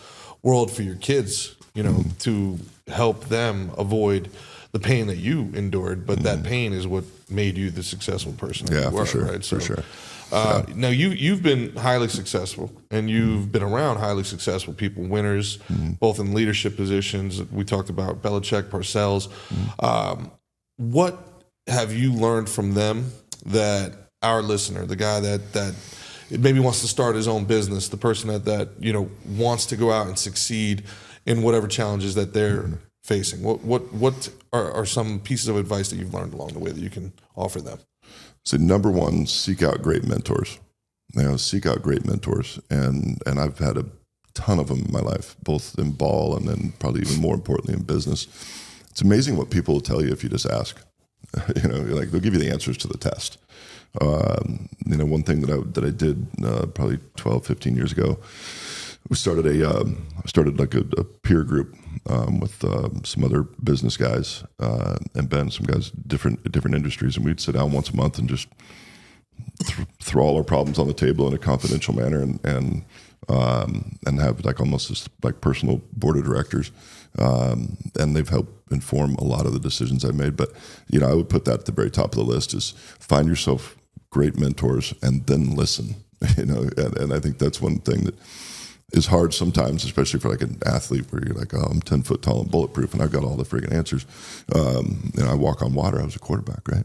world for your kids, to help them avoid the pain that you endured, but that pain is what made you the successful person that you were, for sure, right? For sure. Now you've been highly successful, and you've been around highly successful people, winners, both in leadership positions. We talked about Belichick, Parcells. What have you learned from them that our listener, the guy that maybe wants to start his own business, the person that wants to go out and succeed in whatever challenges that they're facing? What are some pieces of advice that you've learned along the way that you can offer them? So number one, seek out great mentors. Seek out great mentors, and I've had a ton of them in my life, both in ball and then probably even more importantly in business. It's amazing what people will tell you if you just ask. Like they'll give you the answers to the test. One thing that I did probably 12, 15 years ago, we started a peer group with some other business guys and Ben, some guys different industries, and we'd sit down once a month and just throw all our problems on the table in a confidential manner and and have like almost this like personal board of directors. And they've helped inform a lot of the decisions I made. But, you know, I would put that at the very top of the list is find yourself great mentors and then listen, you know, and I think that's one thing that is hard sometimes, especially for like an athlete where you're like, oh, I'm 10 foot tall and bulletproof and I've got all the freaking answers. You know, I walk on water. I was a quarterback, right?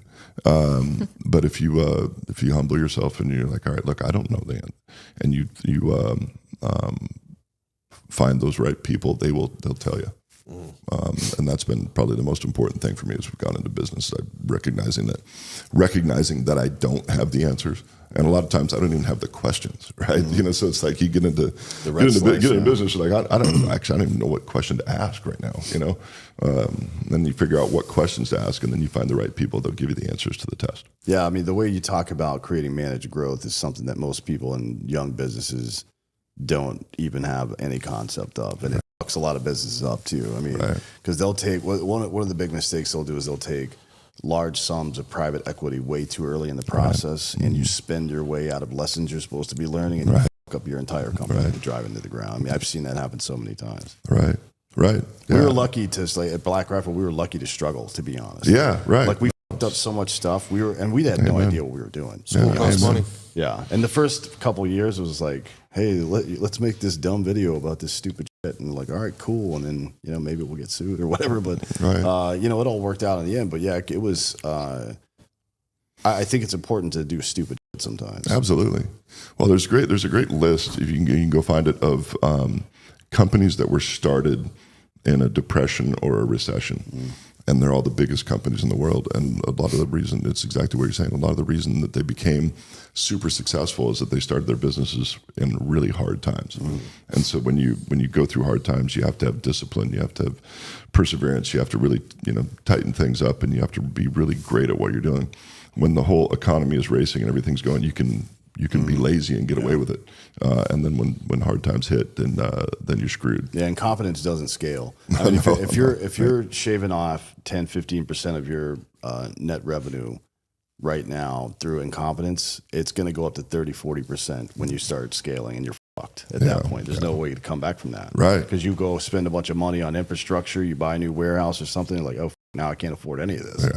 But if you humble yourself and you're like, all right, look, I don't know the end, and you find those right people, they'll tell you. And that's been probably the most important thing for me as we've gone into business. Recognizing that I don't have the answers, and a lot of times I don't even have the questions, right? You know, so it's like you get into business, you're like I don't even know what question to ask right now. You know, then you figure out what questions to ask, and then you find the right people that'll give you the answers to the test. Yeah, I mean, the way you talk about creating managed growth is something that most people in young businesses don't even have any concept of, and it fucks a lot of businesses up too. I mean, because they'll take one of the big mistakes they'll do is they'll take large sums of private equity way too early in the process, and you spend your way out of lessons you're supposed to be learning, and you fuck up your entire company and drive into the ground. I mean, I've seen that happen so many times. Right. Yeah. We were lucky to, like, at Black Rifle, we were lucky to struggle, to be honest. Yeah, right. Like, we fucked up so much stuff. We had no idea what we were doing. So it costs money. Yeah. And the first couple of years, it was like, hey, let's make this dumb video about this stupid shit. And like, all right, cool. And then, you know, maybe we'll get sued or whatever. But, you know, it all worked out in the end. But yeah, it was, I think it's important to do stupid shit sometimes. Absolutely. Well, there's a great list, if you can go find it, of companies that were started in a depression or a recession. And they're all the biggest companies in the world. And a lot of the reason, it's exactly what you're saying, a lot of the reason that they became super successful is that they started their businesses in really hard times. And so when you go through hard times, you have to have discipline, you have to have perseverance, you have to really, you know, tighten things up, and you have to be really great at what you're doing. When the whole economy is racing and everything's going, you can be lazy and get away with it. And then when hard times hit, then you're screwed. Yeah, and confidence doesn't scale. I mean, if you're shaving off 10, 15% of your net revenue right now through incompetence, it's going to go up to 30, 40% when you start scaling, and you're fucked at that point. There's no way to come back from that. Right. Because you go spend a bunch of money on infrastructure, you buy a new warehouse or something, like, oh, now I can't afford any of this.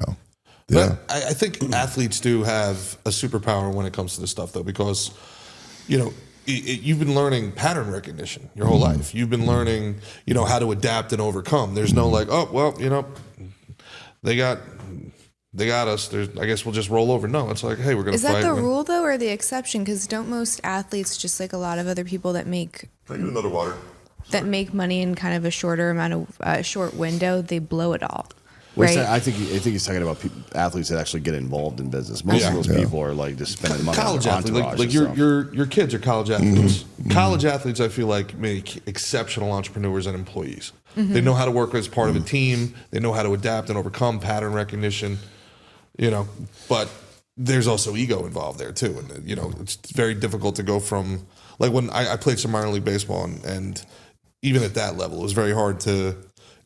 But I think athletes do have a superpower when it comes to this stuff, though, because, you know, you've been learning pattern recognition your whole life. You've been learning, you know, how to adapt and overcome. There's no like, oh, well, you know, they got us. I guess we'll just roll over. No, it's like, hey, we're going to fight. Is that the rule, though, or the exception? Because don't most athletes, just like a lot of other people that make Can I get another water? That make money in kind of a shorter amount of short window, they blow it all. Well, right? I think he's talking about athletes that actually get involved in business. Most of those people are like just spending money college on their athletes. Like your kids are college athletes. College athletes, I feel like, make exceptional entrepreneurs and employees. They know how to work as part of a team. They know how to adapt and overcome pattern recognition. You know, but there's also ego involved there too, and you know, it's very difficult to go from like when I played some minor league baseball, and even at that level, it was very hard to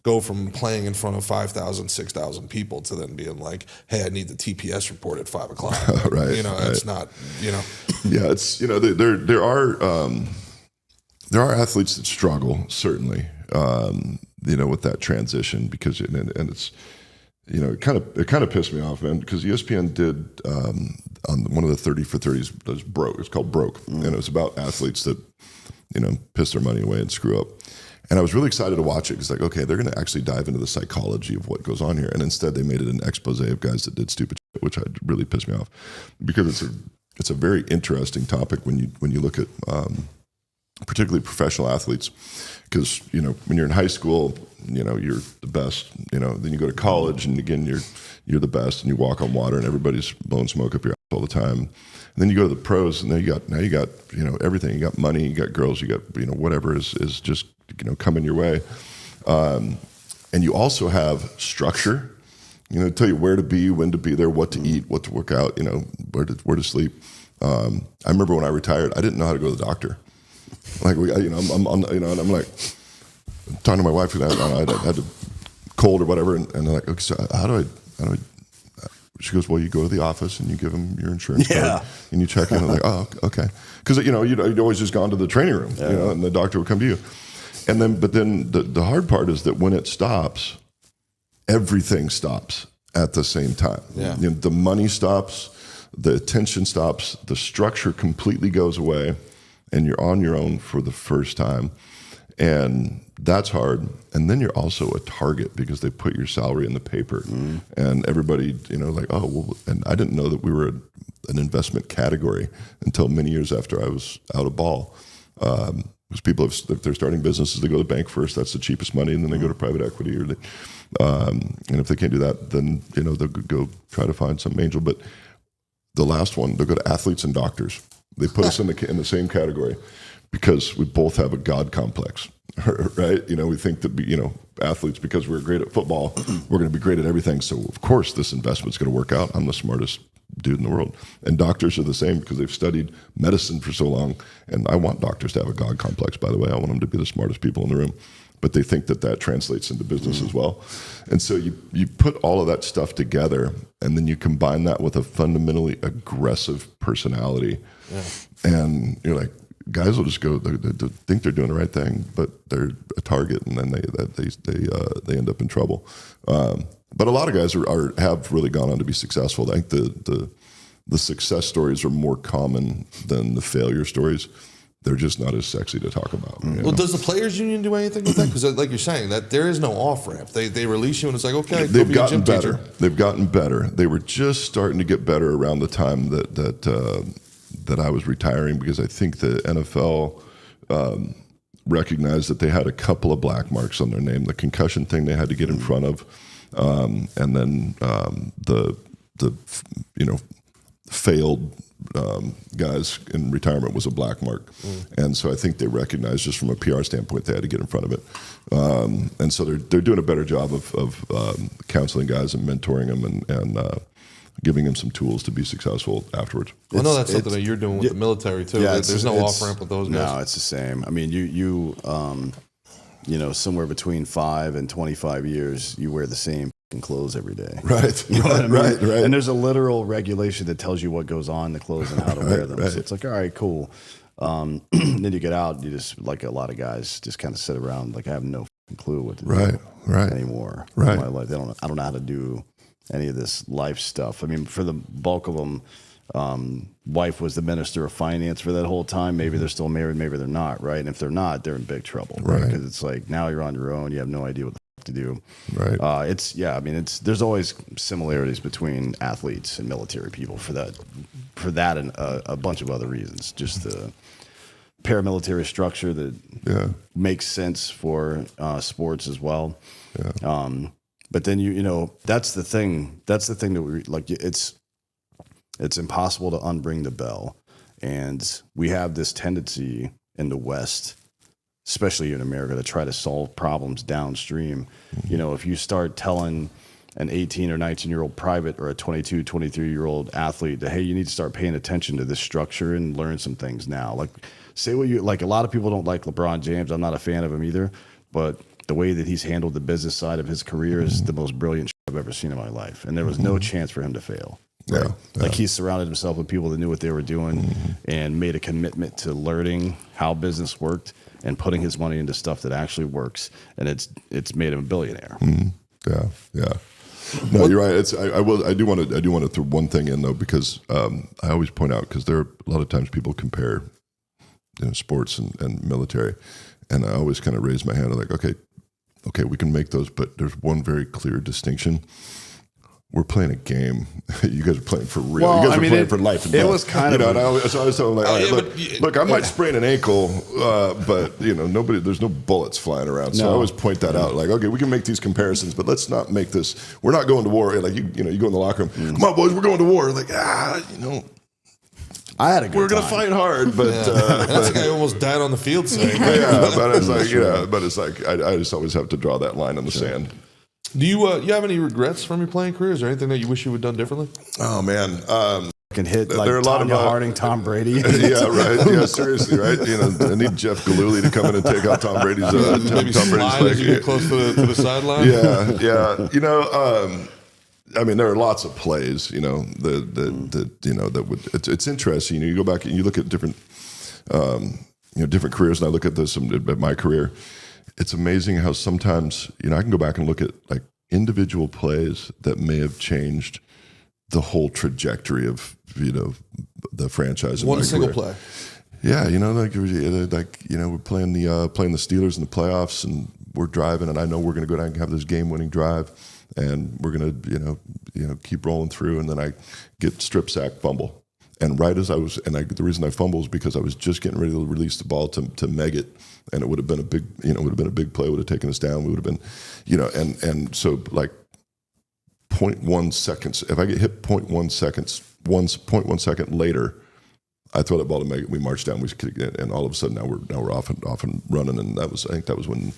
go from playing in front of 5,000, 6,000 people to then being like, hey, I need the TPS report at 5 o'clock. Right. You know, it's not, you know. Yeah, it's, you know, there are athletes that struggle, certainly, you know, with that transition because, and it's, you know, it kind of pissed me off, man, because ESPN did on one of the 30 for 30s, it was Broke. It's called Broke. And it was about athletes that, you know, piss their money away and screw up. And I was really excited to watch it because, like, okay, they're going to actually dive into the psychology of what goes on here. And instead, they made it an expose of guys that did stupid shit, which really pissed me off because it's a very interesting topic when you look at particularly professional athletes. Because, you know, when you're in high school, you know, you're the best. You know, then you go to college, and again, you're the best, and you walk on water, and everybody's blowing smoke up your ass all the time. And then you go to the pros, and now you got you know, everything. You got money, you got girls, you got, you know, whatever is just, you know, coming your way. And you also have structure, you know, tell you where to be, when to be there, what to eat, what to work out, you know, where to sleep. I remember when I retired, I didn't know how to go to the doctor. Like, you know, I'm you know, and I'm like talking to my wife, and I had a cold or whatever, and they're like, okay, so how do I she goes, well, you go to the office and you give them your insurance card and you check in. And like, oh, okay. Because, you know, you'd always just gone to the training room, you know, and the doctor would come to you. And then, but then the hard part is that when it stops, everything stops at the same time. Yeah. You know, the money stops, the attention stops, the structure completely goes away, and you're on your own for the first time. And that's hard. And then you're also a target because they put your salary in the paper. And everybody, you know, like, oh, well, and I didn't know that we were an investment category until many years after I was out of ball. Because people, if they're starting businesses, they go to the bank first. That's the cheapest money. And then they go to private equity. Or and if they can't do that, then, you know, they'll go try to find some angel. But the last one, they'll go to athletes and doctors. They put us in the same category because we both have a God complex, right? You know, we think that, you know, athletes, because we're great at football, we're going to be great at everything. So, of course, this investment's going to work out. I'm the smartest dude in the world. And doctors are the same because they've studied medicine for so long. And I want doctors to have a God complex, by the way. I want them to be the smartest people in the room. But they think that translates into business as well. And so you put all of that stuff together, and then you combine that with a fundamentally aggressive personality. Yeah. And you're like, guys will just go, they think they're doing the right thing, but they're a target, and then they end up in trouble. But a lot of guys have really gone on to be successful. I think the success stories are more common than the failure stories. They're just not as sexy to talk about. You know? Well, does the players union do anything with that? Because like you're saying, that there is no off ramp. They release you and it's like, okay, they've gotten better. Teacher. They've gotten better. They were just starting to get better around the time that I was retiring, because I think the NFL recognized that they had a couple of black marks on their name. The concussion thing they had to get in front of, and then the failed guys in retirement was a black mark. And so I think they recognized, just from a PR standpoint, they had to get in front of it. And so they're doing a better job of counseling guys and mentoring them and giving them some tools to be successful afterwards. I know that's something that you're doing with the military too. Yeah, there's no off ramp with those guys. No, it's the same. I mean, you know, somewhere between 5 and 25 years, you wear the same clothes every day. Right. You know what I mean? Right. And there's a literal regulation that tells you what goes on the clothes and how to wear them. Right. So it's like, all right, cool. Then you get out, you just, like a lot of guys, just kind of sit around like I have no clue what to do anymore in my life. I don't know how to do any of this life stuff. I mean, for the bulk of them, wife was the minister of finance for that whole time. Maybe they're still married, maybe they're not, right? And if they're not, they're in big trouble, right? Because it's like, now you're on your own, you have no idea what the fuck to do. Right. There's always similarities between athletes and military people for that and a bunch of other reasons. Just the paramilitary structure that makes sense for sports as well. Yeah. But then you know, that's the thing that we like. It's impossible to unring the bell, and we have this tendency in the West, especially in America, to try to solve problems downstream. You know, if you start telling an 18 or 19-year-old private or a 22, 23-year-old athlete that, hey, you need to start paying attention to this structure and learn some things now. Like, say what you like. A lot of people don't like LeBron James. I'm not a fan of him either, but the way that he's handled the business side of his career is the most brilliant shit I've ever seen in my life. And there was no chance for him to fail. Right? Like, he surrounded himself with people that knew what they were doing and made a commitment to learning how business worked and putting his money into stuff that actually works. And it's made him a billionaire. Yeah. No, you're right. I do want to throw one thing in though, because I always point out, because there are a lot of times people compare, you know, sports and military, and I always kind of raise my hand. I'm like, okay, we can make those, but there's one very clear distinction. We're playing a game. You guys are playing for real. Well, you guys are playing for life and death. It was kind of. And I always tell them, like, all right, look, I might sprain an ankle, but you know, there's no bullets flying around. So I always point that out. Like, okay, we can make these comparisons, but let's not make this. We're not going to war. Like, you go in the locker room. Come on, boys, we're going to war. Like, I had a good We're going to fight hard, but that guy almost died on the field saying. But it's like, I just always have to draw that line in the sand. Do you have any regrets from your playing career? Is there anything that you wish you would have done differently? Oh man, can hit like Tanya Harding, Tom Brady. Yeah, right. Yeah, seriously, right. You know, I need Jeff Gillooly to come in and take out Tom Brady's. Maybe Tom slide Brady's as you get close to the sideline. Yeah. You know, I mean, there are lots of plays, you know, that would. It's interesting. You know, you go back and you look at different, different careers, and I look at this at my career. It's amazing how sometimes, you know, I can go back and look at like individual plays that may have changed the whole trajectory of, you know, the franchise. One single play. Yeah, you know, like you know, we're playing the Steelers in the playoffs, and we're driving, and I know we're going to go down and have this game-winning drive, and we're going to, you know, keep rolling through, and then I get strip sack, fumble, and right as I was, the reason I fumbled was because I was just getting ready to release the ball to meg it, and it would have been a big, you know, play, would have taken us down, we would have been, you know, and so like 0.1 seconds, if I get hit 0.1 seconds, 0.1 second later, I throw that ball to make it. We march down. And all of a sudden now we're off and running. And I think that was when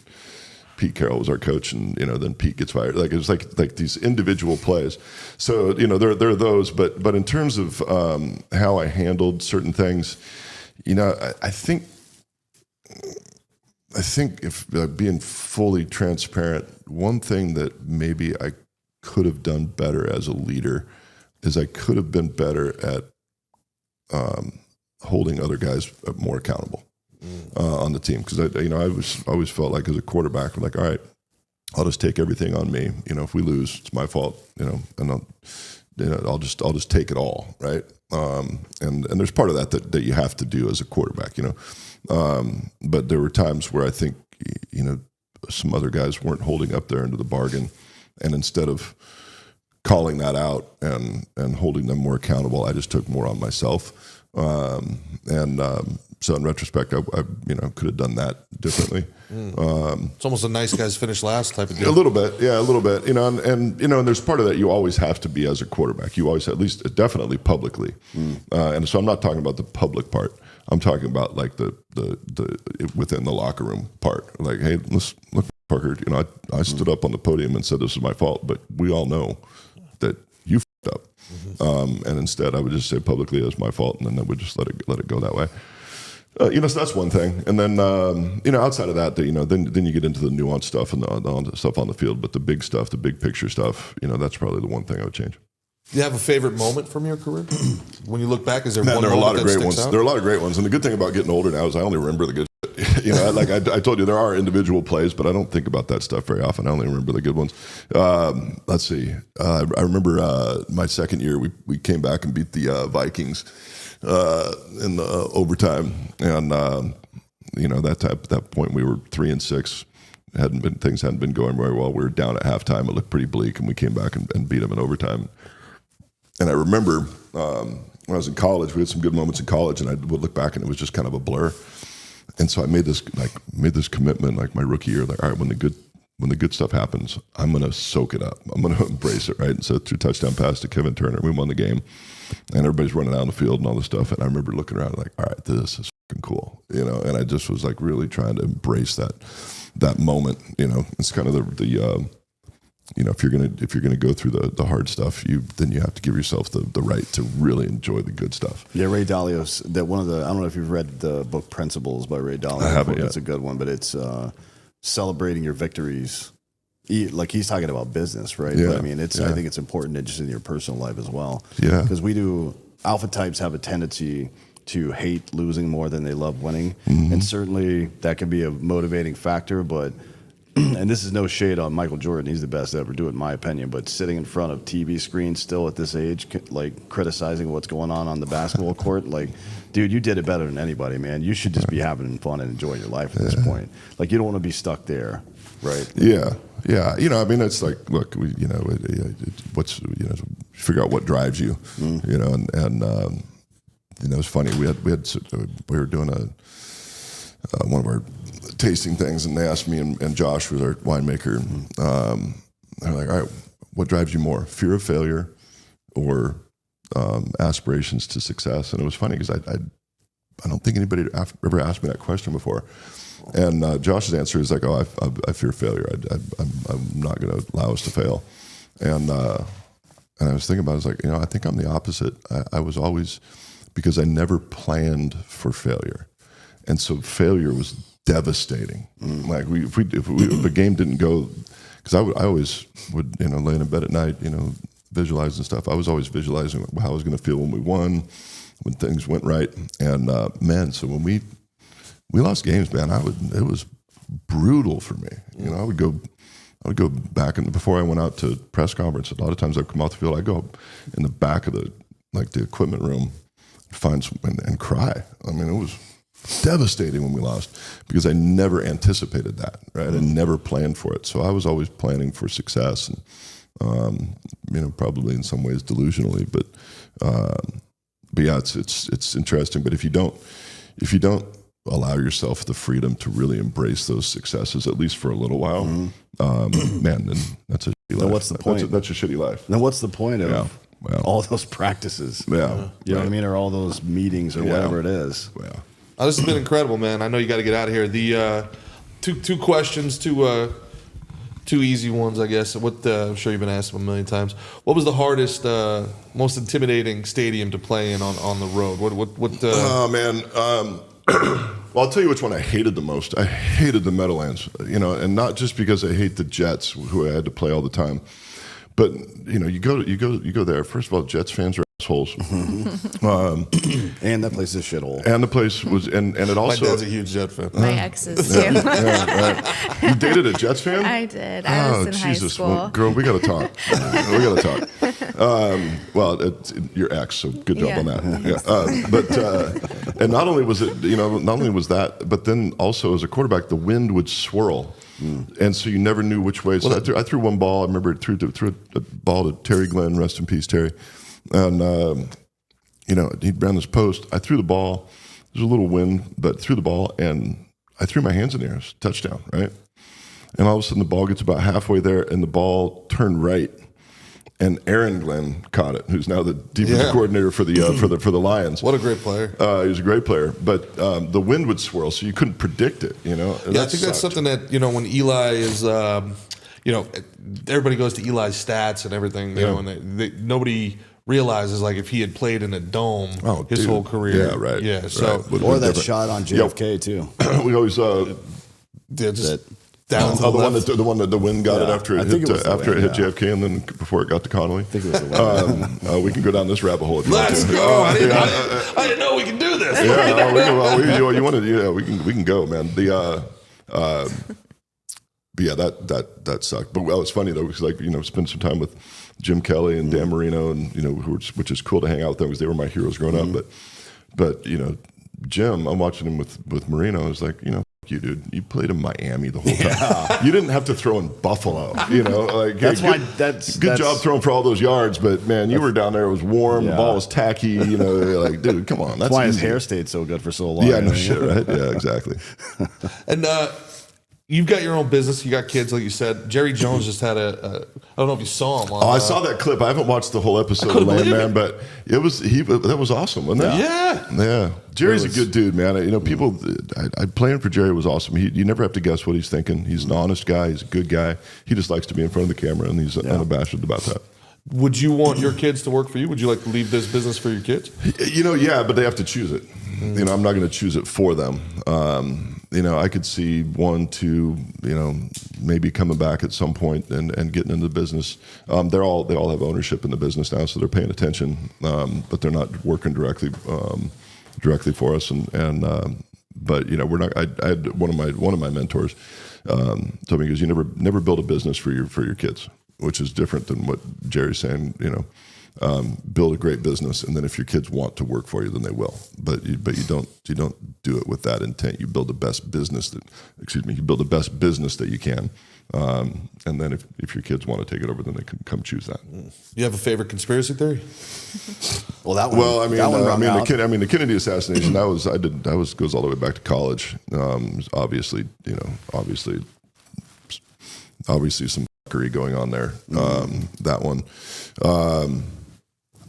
Pete Carroll was our coach, and you know then Pete gets fired. Like it was like these individual plays. So you know there are those, but in terms of how I handled certain things, you know I think if being fully transparent, one thing that maybe I could have done better as a leader is I could have been better at holding other guys more accountable on the team, because I always felt like as a quarterback, I'm like, all right, I'll just take everything on me. You know, if we lose, it's my fault. You know, and I'll just take it all, right? And there's part of that you have to do as a quarterback. You know, but there were times where I think you know some other guys weren't holding up their end of the bargain, and instead of calling that out and holding them more accountable, I just took more on myself. So in retrospect, I could have done that differently. It's almost a nice guys finish last type of deal. A little bit, yeah, a little bit. You know, and there's part of that you always have to be as a quarterback. You always, at least definitely publicly. And so I'm not talking about the public part. I'm talking about like the within the locker room part. Like, hey, look, Parker. You know, I stood up on the podium and said this is my fault, but we all know that you f***ed up. And instead, I would just say publicly it was my fault, and then I would just let it go that way. So that's one thing. And then, outside of that, then you get into the nuanced stuff and the stuff on the field. But the big stuff, the big picture stuff, that's probably the one thing I would change. Do you have a favorite moment from your career? When you look back, is there one there are a lot of moment great ones. out? There are a lot of great ones. And the good thing about getting older now is I only remember the good shit. Like I told you, there are individual plays, but I don't think about that stuff very often. I only remember the good ones. Let's see. I remember my second year, we came back and beat the Vikings in the overtime. And, that point we were 3-6. Things hadn't been going very well. We were down at halftime. It looked pretty bleak, and we came back and beat them in overtime. And I remember when I was in college, we had some good moments in college, and I would look back and it was just kind of a blur. And so I made this commitment, like my rookie year, like, all right, when the good stuff happens, I'm gonna soak it up. I'm gonna embrace it, right? And so through touchdown pass to Kevin Turner, we won the game, and everybody's running out on the field and all this stuff. And I remember looking around like, all right, this is fucking cool, and I just was like really trying to embrace that moment. It's kind of the if you're gonna go through the hard stuff, then you have to give yourself the right to really enjoy the good stuff. Yeah, Ray Dalio's I don't know if you've read the book Principles by Ray Dalio. I haven't yet. It's a good one, but it's celebrating your victories. Like he's talking about business, right? Yeah. But, I mean, I think it's important just in your personal life as well. Yeah. Because alpha types have a tendency to hate losing more than they love winning. Mm-hmm. And certainly that can be a motivating factor, but and this is no shade on Michael Jordan. He's the best to ever do it, in my opinion. But sitting in front of TV screens still at this age, like criticizing what's going on the basketball court, like, dude, you did it better than anybody, man. You should just be having fun and enjoying your life at this point. Like, you don't want to be stuck there, right? Yeah. It's like, look, figure out what drives you, and it's funny. We were doing one of our tasting things, and they asked me and Josh, who's our winemaker, they're like, all right, what drives you more, fear of failure or aspirations to success? And it was funny because I don't think anybody ever asked me that question before. And Josh's answer is like, oh, I fear failure. I'm not going to allow us to fail. And I was thinking about it, I was like, I think I'm the opposite. I was always, because I never planned for failure. And so failure was devastating. Like if a game didn't go, because I always would lay in bed at night, visualizing stuff. I was always visualizing how I was going to feel when we won, when things went right. And man, so when we lost games, man, it was brutal for me. You know, I would go back, and before I went out to press conference, a lot of times I'd come off the field, I'd go in the back of the equipment room, find some, and cry. I mean, it was devastating when we lost because I never anticipated that, right? I never planned for it. So I was always planning for success, and you know, probably in some ways delusionally, but yeah, it's interesting. But if you don't allow yourself the freedom to really embrace those successes, at least for a little while, man, then that's a shitty life. Then what's the point? That's a shitty life. Then what's the point of all those practices? Yeah. You know what I mean? Or all those meetings or whatever it is. Yeah. Oh, this has been incredible, man. I know you got to get out of here. The two questions, two easy ones, I guess. What I'm sure you've been asked them a million times. What was the hardest, most intimidating stadium to play in on the road? Oh man. Well, I'll tell you which one I hated the most. I hated the Meadowlands, you know, and not just because I hate the Jets, who I had to play all the time, but you know, you go there. First of all, Jets fans are assholes, and that place is a shithole. And the place was, and it also. My dad's a huge Jet fan. My ex is too. Right. You dated a Jets fan? I did. I was in high school. Well, girl, we got to talk. We got to talk. Well, it's your ex, so good job on that. Yeah. But and not only was it, you know, not only was that, but then also as a quarterback, the wind would swirl, and so you never knew which way. So I threw one ball. I remember threw a ball to Terry Glenn, rest in peace, Terry, and you know, he ran this post. I threw the ball. There's a little wind, but threw the ball, and I threw my hands in the air. It's a touchdown, right? And all of a sudden, the ball gets about halfway there, and the ball turned right. And Aaron Glenn caught it, who's now the defensive coordinator for the Lions. What a great player! He was a great player, but the wind would swirl, so you couldn't predict it. You know, I think that's something that, you know, when Eli is, you know, everybody goes to Eli's stats and everything. You know, and nobody realizes, like, if he had played in a dome his whole career. Yeah, right. Yeah, so right. Or that shot on JFK too. We always down to the one that the wind got it after it hit JFK, and then before it got to Connolly. I think it was the wind. We can go down this rabbit hole if you Let's want to. go. I didn't know we could do this. You want to? Yeah, we can go, man. But yeah, that sucked. But it's funny though, because, like, you know, spend some time with Jim Kelly and Dan Marino, and you know, which is cool to hang out with them because they were my heroes growing up. But you know, Jim, I'm watching him with Marino. I was like, you know, you dude, you played in Miami the whole time. You didn't have to throw in Buffalo. You know, like, good job throwing for all those yards. But man, you were down there. It was warm. The ball was tacky. You know, like, dude, come on. That's why his hair stayed so good for so long. Yeah, no shit, right? Yeah, exactly. And you've got your own business. You got kids, like you said. Jerry Jones just had I don't know if you saw him. I saw that clip. I haven't watched the whole episode of Landman, but that was awesome, wasn't it? Yeah. Jerry's a good dude, man. You know, people. I playing for Jerry was awesome. You never have to guess what he's thinking. He's an honest guy. He's a good guy. He just likes to be in front of the camera, and he's unabashed about that. Would you want your kids to work for you? Would you like to leave this business for your kids? You know, yeah, but they have to choose it. You know, I'm not going to choose it for them. You know, I could see 1, 2, you know, maybe coming back at some point and getting into the business. They all have ownership in the business now, so they're paying attention, but they're not working directly for us. But you know, we're not. I had one of my mentors told me, because you never build a business for your kids, which is different than what Jerry's saying. You know. Build a great business, and then if your kids want to work for you, then they will. But you don't do it with that intent. You build the best business you build the best business that you can, and then if your kids want to take it over, then they can come choose that. You have a favorite conspiracy theory? Well, that one. Well, the Kennedy assassination. That goes all the way back to college. Obviously some fuckery going on there. That one.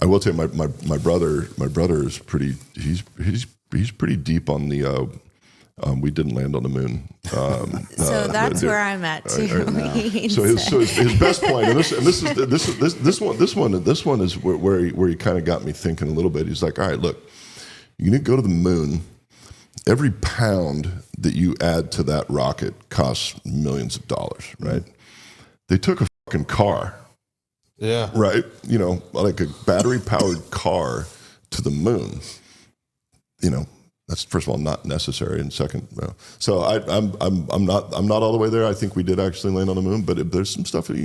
I will tell you, my brother is pretty. He's pretty deep on the. We didn't land on the moon. So that's where I'm at too. So his best point, and this one is where he kind of got me thinking a little bit. He's like, all right, look, you need to go to the moon. Every pound that you add to that rocket costs millions of dollars, right? They took a fucking car Yeah. Right? You know, like a battery-powered car to the moon. You know, that's first of all not necessary, and second, so I'm not all the way there. I think we did actually land on the moon, but there's some stuff that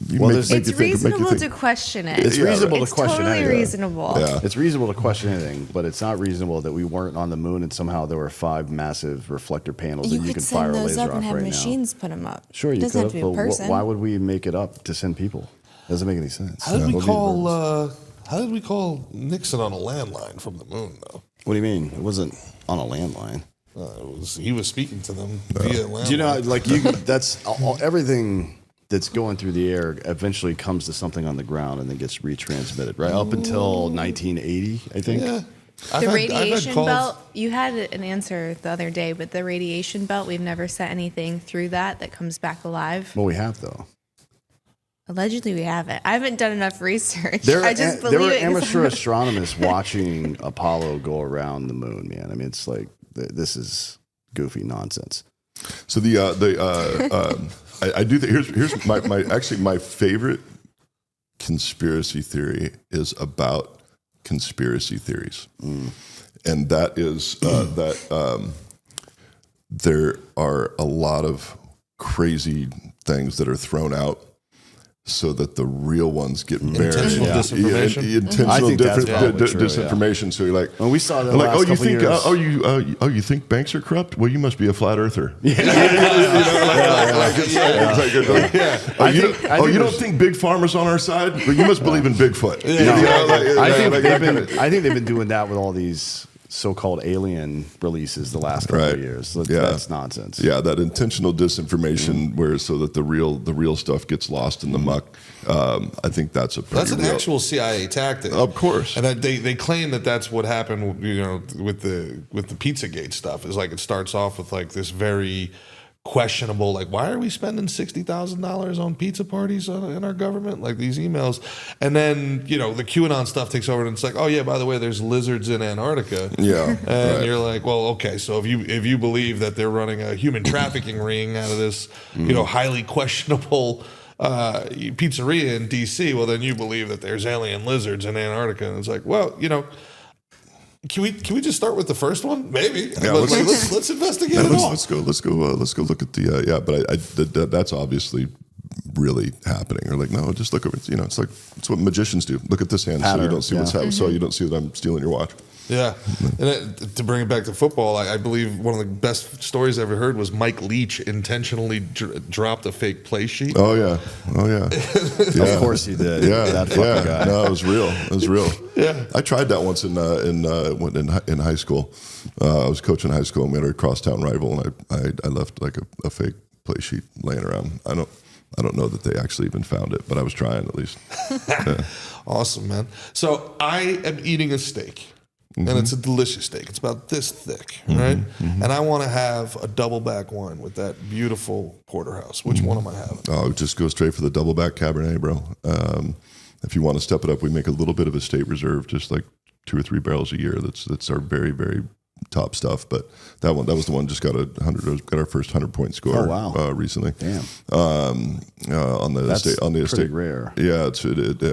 it's reasonable to question it. It's reasonable to question totally anything. Reasonable. Yeah. It's reasonable to question anything, but it's not reasonable that we weren't on the moon and somehow there were 5 massive reflector panels that you could fire a laser off and have right machines put them up. Sure, you doesn't could, have to be a but person. why would we make it up to send people? Doesn't make any sense. How did we call Nixon on a landline from the moon, though? What do you mean? It wasn't on a landline. He was speaking to them via landline. Do you know, like that's everything that's going through the air eventually comes to something on the ground and then gets retransmitted, right? Up until 1980, I think. Yeah. The radiation belt, you had an answer the other day, but the radiation belt, we've never sent anything through that comes back alive. Well, we have, though. Allegedly, we haven't. I haven't done enough research. There were it. amateur astronomers watching Apollo go around the moon, man. I mean, it's like, this is goofy nonsense. So I do think here's my favorite conspiracy theory is about conspiracy theories, and that is that there are a lot of crazy things that are thrown out so that the real ones get buried. Intentional disinformation. Intentional disinformation. Yeah. So you're like, well, we saw that. Like, last couple years. You think banks are corrupt? Well, you must be a flat earther. You don't think big pharma's on our side? Well, you must believe in Bigfoot. I think they've been doing that with all these so-called alien releases the last couple of years. That's nonsense. Yeah, that intentional disinformation, where so that the real stuff gets lost in the muck. I think that's an actual CIA tactic, of course. And they claim that that's what happened. You know, with the Pizzagate stuff is like it starts off with like this very questionable, like, why are we spending $60,000 on pizza parties in our government? Like these emails. And then, you know, the QAnon stuff takes over and it's like, oh yeah, by the way, there's lizards in Antarctica. Yeah. And you're like, well, okay, so if you believe that they're running a human trafficking ring out of this, you know, highly questionable pizzeria in DC, well then you believe that there's alien lizards in Antarctica. And it's like, well, you know, Can we just start with the first one? Maybe. Yeah, let's investigate it all. Let's go look at the but that's obviously really happening. Or like, no, just look over. You know, it's like it's what magicians do. Look at this hand, so you don't see what's happening. So you don't see that I'm stealing your watch. Yeah, and to bring it back to football, I believe one of the best stories I ever heard was Mike Leach intentionally dropped a fake play sheet. Oh yeah. Of course he did. Yeah, that fucking guy. No, it was real. Yeah, I tried that once in high school. I was coaching high school, and we had a crosstown rival, and I left like a fake play sheet laying around. I don't know that they actually even found it, but I was trying at least. Yeah. Awesome, man. So I am eating a steak. And it's a delicious steak. It's about this thick, right? And I want to have a double back wine with that beautiful porterhouse. Which one am I having? Oh, just go straight for the double back Cabernet, bro. If you want to step it up, we make a little bit of a state reserve, just like 2 or 3 barrels a year. That's our very, very top stuff. But that was the one just got our first 100-point score. Oh, wow. Recently. Damn. On the estate, rare. Yeah,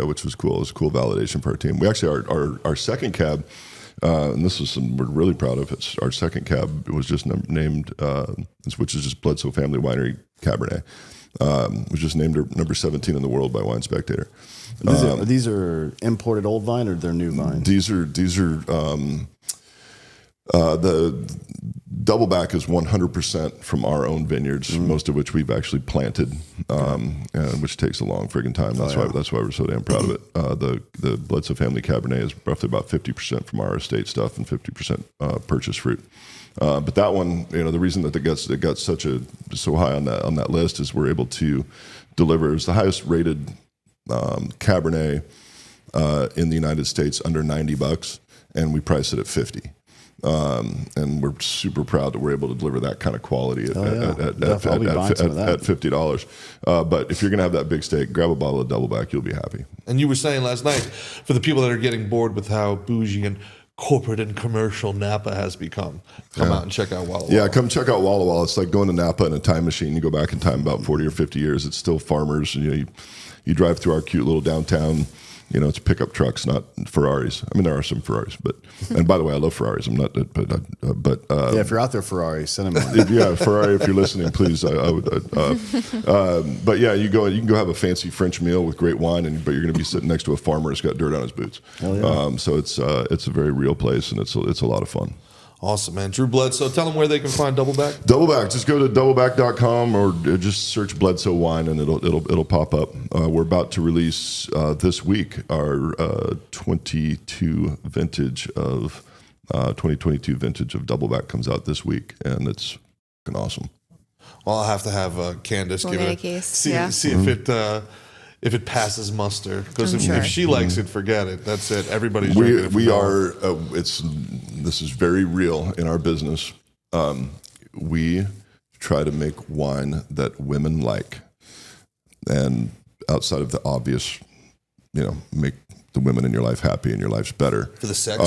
which was cool. It was a cool validation for our team. We actually our second cab. And this is something we're really proud of. It's our second cab was just named, which is just Bledsoe Family Winery Cabernet. Was just named number 17 in the world by Wine Spectator. These are imported old vine or they're new vine? These are the double back is 100% from our own vineyards, most of which we've actually planted, which takes a long friggin' time. That's why we're so damn proud of it. The Bledsoe Family Cabernet is roughly about 50% from our estate stuff and 50% purchase fruit. But that one, you know, the reason that it got so high on that list is we're able to deliver. It's the highest rated Cabernet in the United States under $90, and we price it at $50. And we're super proud that we're able to deliver that kind of quality at $50. But if you're going to have that big steak, grab a bottle of double back. You'll be happy. And you were saying last night, for the people that are getting bored with how bougie and corporate and commercial Napa has become. Come out and check out Walla Walla. Yeah, come check out Walla Walla. It's like going to Napa in a time machine. You go back in time about 40 or 50 years. It's still farmers. You drive through our cute little downtown. It's pickup trucks, not Ferraris. I mean, there are some Ferraris, and by the way, I love Ferraris. I'm not, but yeah, if you're out there, Ferrari, send them one. Yeah, Ferrari, if you're listening, please. I would. But yeah, you can go have a fancy French meal with great wine, but you're going to be sitting next to a farmer who's got dirt on his boots. Hell yeah. So it's a very real place, and it's a lot of fun. Awesome, man. Drew Bledsoe, tell them where they can find Doubleback. Doubleback, just go to doubleback.com or just search Bledsoe Wine and it'll pop up. We're about to release this week our 2022 vintage of 2022 vintage of Doubleback comes out this week, and it's fucking awesome. Well, I'll have to have Candace give it a case. See if it passes muster, because if she likes it, forget it. That's it. Everybody's we are. This is very real in our business. We try to make wine that women like, and outside of the obvious, make the women in your life happy and your life's better. For the sex.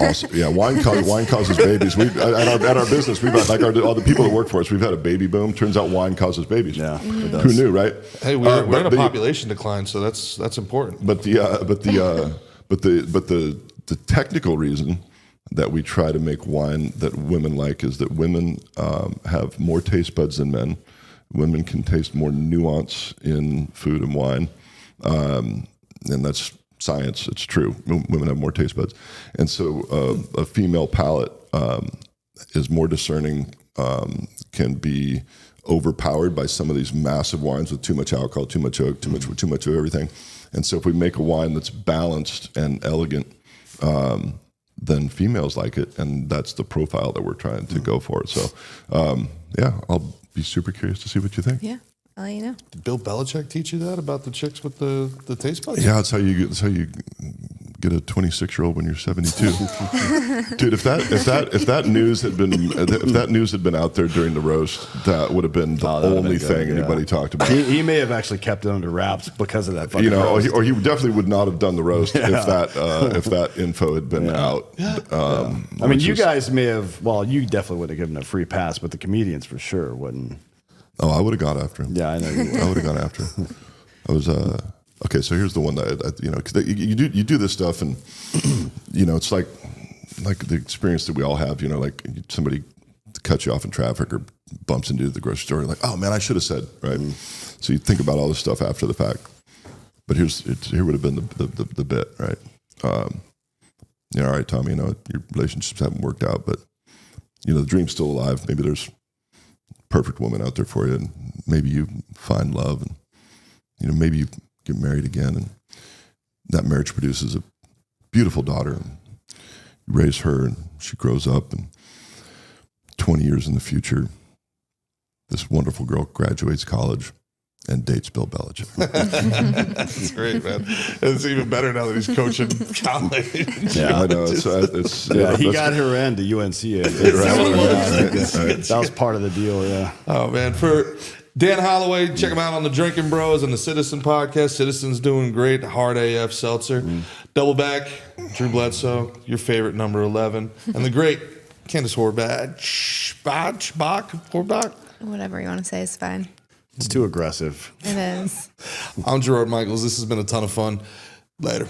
Also, yeah, wine causes babies. At our business, we've had all the people that work for us. We've had a baby boom. Turns out wine causes babies. Yeah, it does. Who knew, right? Hey, we're in a population decline, so that's important. But the technical reason that we try to make wine that women like is that women have more taste buds than men. Women can taste more nuance in food and wine, and that's science. It's true. Women have more taste buds, and so a female palate is more discerning. Can be overpowered by some of these massive wines with too much alcohol, too much oak, too much of everything. And so if we make a wine that's balanced and elegant, then females like it, and that's the profile that we're trying to go for. So yeah, I'll be super curious to see what you think. Yeah. I'll let you know. Did Bill Belichick teach you that about the chicks with the taste buds? Yeah, that's how you get a 26-year-old when you're 72. Dude, if that news had been out there during the roast, that would have been the only thing anybody talked about. He may have actually kept it under wraps because of that. Roast. Or he definitely would not have done the roast if that info had been out. I mean, you guys may have. Well, you definitely would have given a free pass, but the comedians for sure wouldn't. Oh, I would have gone after him. Yeah, I know. I would have gone after him. I was okay. So here's the one that because you do this stuff, and it's like the experience that we all have. Like somebody cuts you off in traffic or bumps into the grocery store. You're like, oh man, I should have said right. So you think about all this stuff after the fact. But here would have been the bit, right? All right, Tommy. Your relationships haven't worked out, but the dream's still alive. Maybe there's perfect woman out there for you, and maybe you find love, and maybe you get married again, and that marriage produces a beautiful daughter, and you raise her, and she grows up, and 20 years in the future, this wonderful girl graduates college and dates Bill Belichick. That's great, man. It's even better now that he's coaching college. Yeah, I know. He got her into UNC. That was part of the deal, yeah. Oh, man. For Dan Halloway, check him out on the Drinking Bros and the Citizen podcast. Citizen's doing great. Hard AF Seltzer. Doubleback, Drew Bledsoe, your favorite number 11. And the great Candace Horvath. Whatever you want to say is fine. It's too aggressive. It is. I'm Gerard Michaels. This has been a ton of fun. Later.